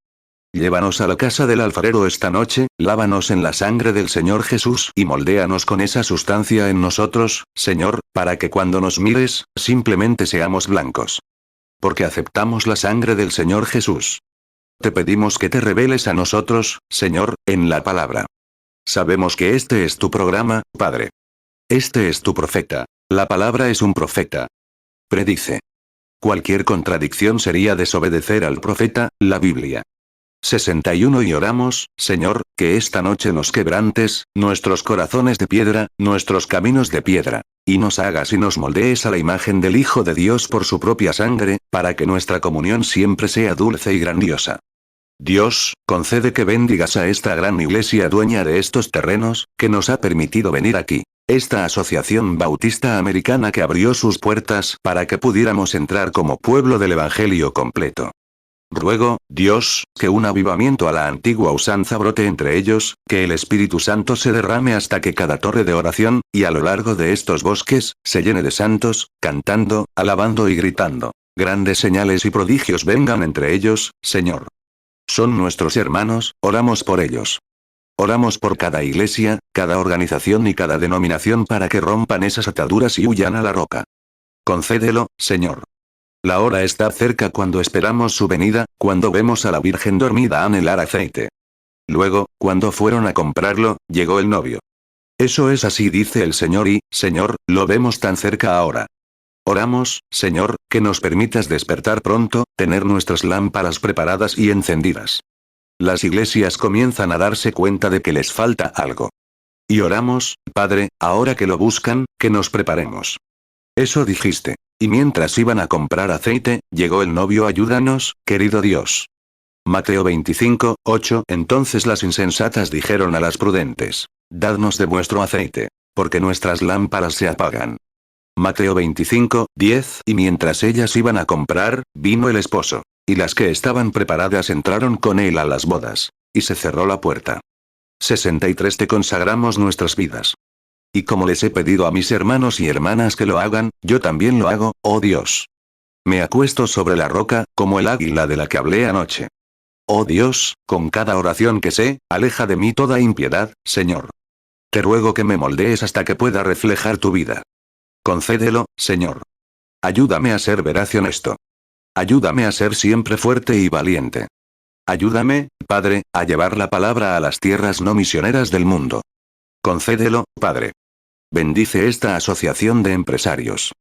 Llévanos a la casa del alfarero esta noche, lávanos en la sangre del Señor Jesús y moldéanos con esa sustancia en nosotros, Señor, para que cuando nos mires, simplemente seamos blancos. Porque aceptamos la sangre del Señor Jesús. Te pedimos que te reveles a nosotros, Señor, en la palabra. Sabemos que este es tu programa, Padre. Este es tu profeta. La palabra es un profeta. Predice. Cualquier contradicción sería desobedecer al profeta, la Biblia. 61. Y oramos, Señor, que esta noche nos quebrantes, nuestros corazones de piedra, nuestros caminos de piedra, y nos hagas y nos moldees a la imagen del Hijo de Dios por su propia sangre, para que nuestra comunión siempre sea dulce y grandiosa. Dios, concede que bendigas a esta gran iglesia dueña de estos terrenos, que nos ha permitido venir aquí. Esta asociación bautista americana que abrió sus puertas para que pudiéramos entrar como pueblo del Evangelio completo. Ruego, Dios, que un avivamiento a la antigua usanza brote entre ellos, que el Espíritu Santo se derrame hasta que cada torre de oración, y a lo largo de estos bosques, se llene de santos, cantando, alabando y gritando. Grandes señales y prodigios vengan entre ellos, Señor. Son nuestros hermanos, oramos por ellos. Oramos por cada iglesia, cada organización y cada denominación para que rompan esas ataduras y huyan a la roca. Concédelo, Señor. La hora está cerca cuando esperamos su venida, cuando vemos a la Virgen dormida anhelar aceite. Luego, cuando fueron a comprarlo, llegó el novio. Eso es así, dice el Señor, y, Señor, lo vemos tan cerca ahora. Oramos, Señor, que nos permitas despertar pronto, tener nuestras lámparas preparadas y encendidas. Las iglesias comienzan a darse cuenta de que les falta algo. Y oramos, Padre, ahora que lo buscan, que nos preparemos. Eso dijiste. Y mientras iban a comprar aceite, llegó el novio. Ayúdanos, querido Dios. Mateo 25, 8. Entonces las insensatas dijeron a las prudentes: Dadnos de vuestro aceite, porque nuestras lámparas se apagan. Mateo 25, 10. Y mientras ellas iban a comprar, vino el esposo. Y las que estaban preparadas entraron con él a las bodas. Y se cerró la puerta. 63. Te consagramos nuestras vidas. Y como les he pedido a mis hermanos y hermanas que lo hagan, yo también lo hago, oh Dios. Me acuesto sobre la roca, como el águila de la que hablé anoche. Oh Dios, con cada oración que sé, aleja de mí toda impiedad, Señor. Te ruego que me moldees hasta que pueda reflejar tu vida. Concédelo, Señor. Ayúdame a ser veraz y honesto. Ayúdame a ser siempre fuerte y valiente. Ayúdame, Padre, a llevar la palabra a las tierras no misioneras del mundo. Concédelo, Padre. Bendice esta asociación de empresarios.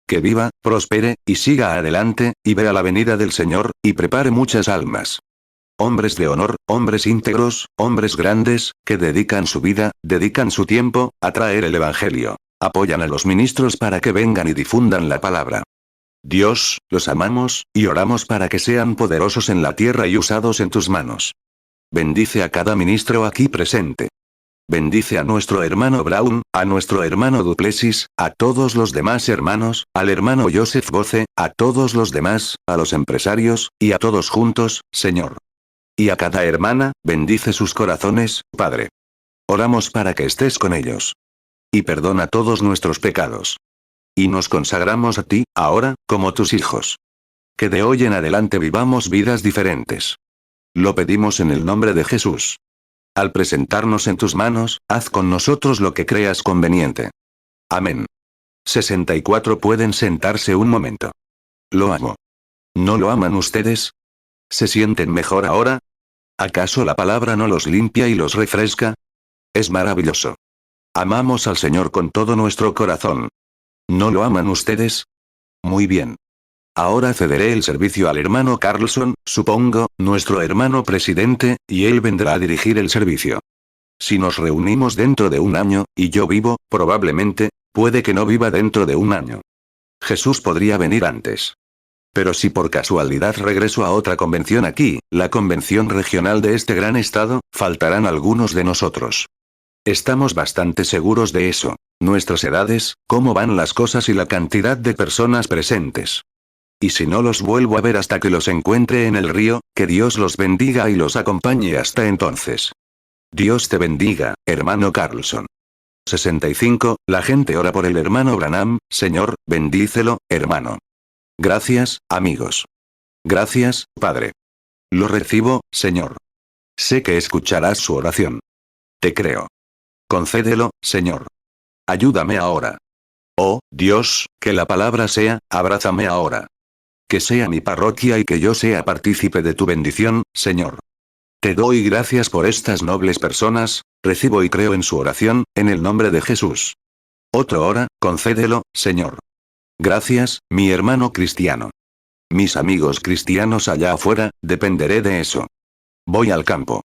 Que viva, prospere, y siga adelante, y vea la venida del Señor, y prepare muchas almas. Hombres de honor, hombres íntegros, hombres grandes, que dedican su vida, dedican su tiempo, a traer el Evangelio. Apoyan a los ministros para que vengan y difundan la palabra. Dios, los amamos, y oramos para que sean poderosos en la tierra y usados en tus manos. Bendice a cada ministro aquí presente. Bendice a nuestro hermano Brown, a nuestro hermano Duplessis, a todos los demás hermanos, al hermano Joseph Boce, a todos los demás, a los empresarios, y a todos juntos, Señor. Y a cada hermana, bendice sus corazones, Padre. Oramos para que estés con ellos. Y perdona todos nuestros pecados. Y nos consagramos a ti, ahora, como tus hijos. Que de hoy en adelante vivamos vidas diferentes. Lo pedimos en el nombre de Jesús. Al presentarnos en tus manos, haz con nosotros lo que creas conveniente. Amén. 64 pueden sentarse un momento. Lo amo. ¿No lo aman ustedes? ¿Se sienten mejor ahora? ¿Acaso la palabra no los limpia y los refresca? Es maravilloso. Amamos al Señor con todo nuestro corazón. ¿No lo aman ustedes? Muy bien. Ahora cederé el servicio al hermano Carlson, supongo, nuestro hermano presidente, y él vendrá a dirigir el servicio. Si nos reunimos dentro de un año, y yo vivo, probablemente, puede que no viva dentro de un año. Jesús podría venir antes. Pero si por casualidad regreso a otra convención aquí, la convención regional de este gran estado, faltarán algunos de nosotros. Estamos bastante seguros de eso. Nuestras edades, cómo van las cosas y la cantidad de personas presentes. Y si no los vuelvo a ver hasta que los encuentre en el río, que Dios los bendiga y los acompañe hasta entonces. Dios te bendiga, hermano Carlson. 65. La gente ora por el hermano Branham, Señor, bendícelo, hermano. Gracias, amigos. Gracias, Padre. Lo recibo, Señor. Sé que escucharás su oración. Te creo. Concédelo, Señor. Ayúdame ahora. Oh, Dios, que la palabra sea, abrázame ahora. Que sea mi parroquia y que yo sea partícipe de tu bendición, Señor. Te doy gracias por estas nobles personas, recibo y creo en su oración, en el nombre de Jesús. Otro ora, concédelo, Señor. Gracias, mi hermano cristiano. Mis amigos cristianos allá afuera, dependeré de eso. Voy al campo.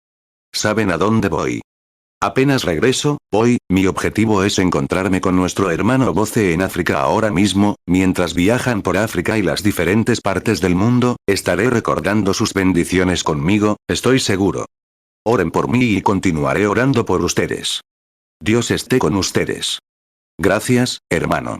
¿Saben a dónde voy? Apenas regreso, hoy, mi objetivo es encontrarme con nuestro hermano Boce en África ahora mismo, mientras viajan por África y las diferentes partes del mundo, estaré recordando sus bendiciones conmigo, estoy seguro. Oren por mí y continuaré orando por ustedes. Dios esté con ustedes. Gracias, hermano.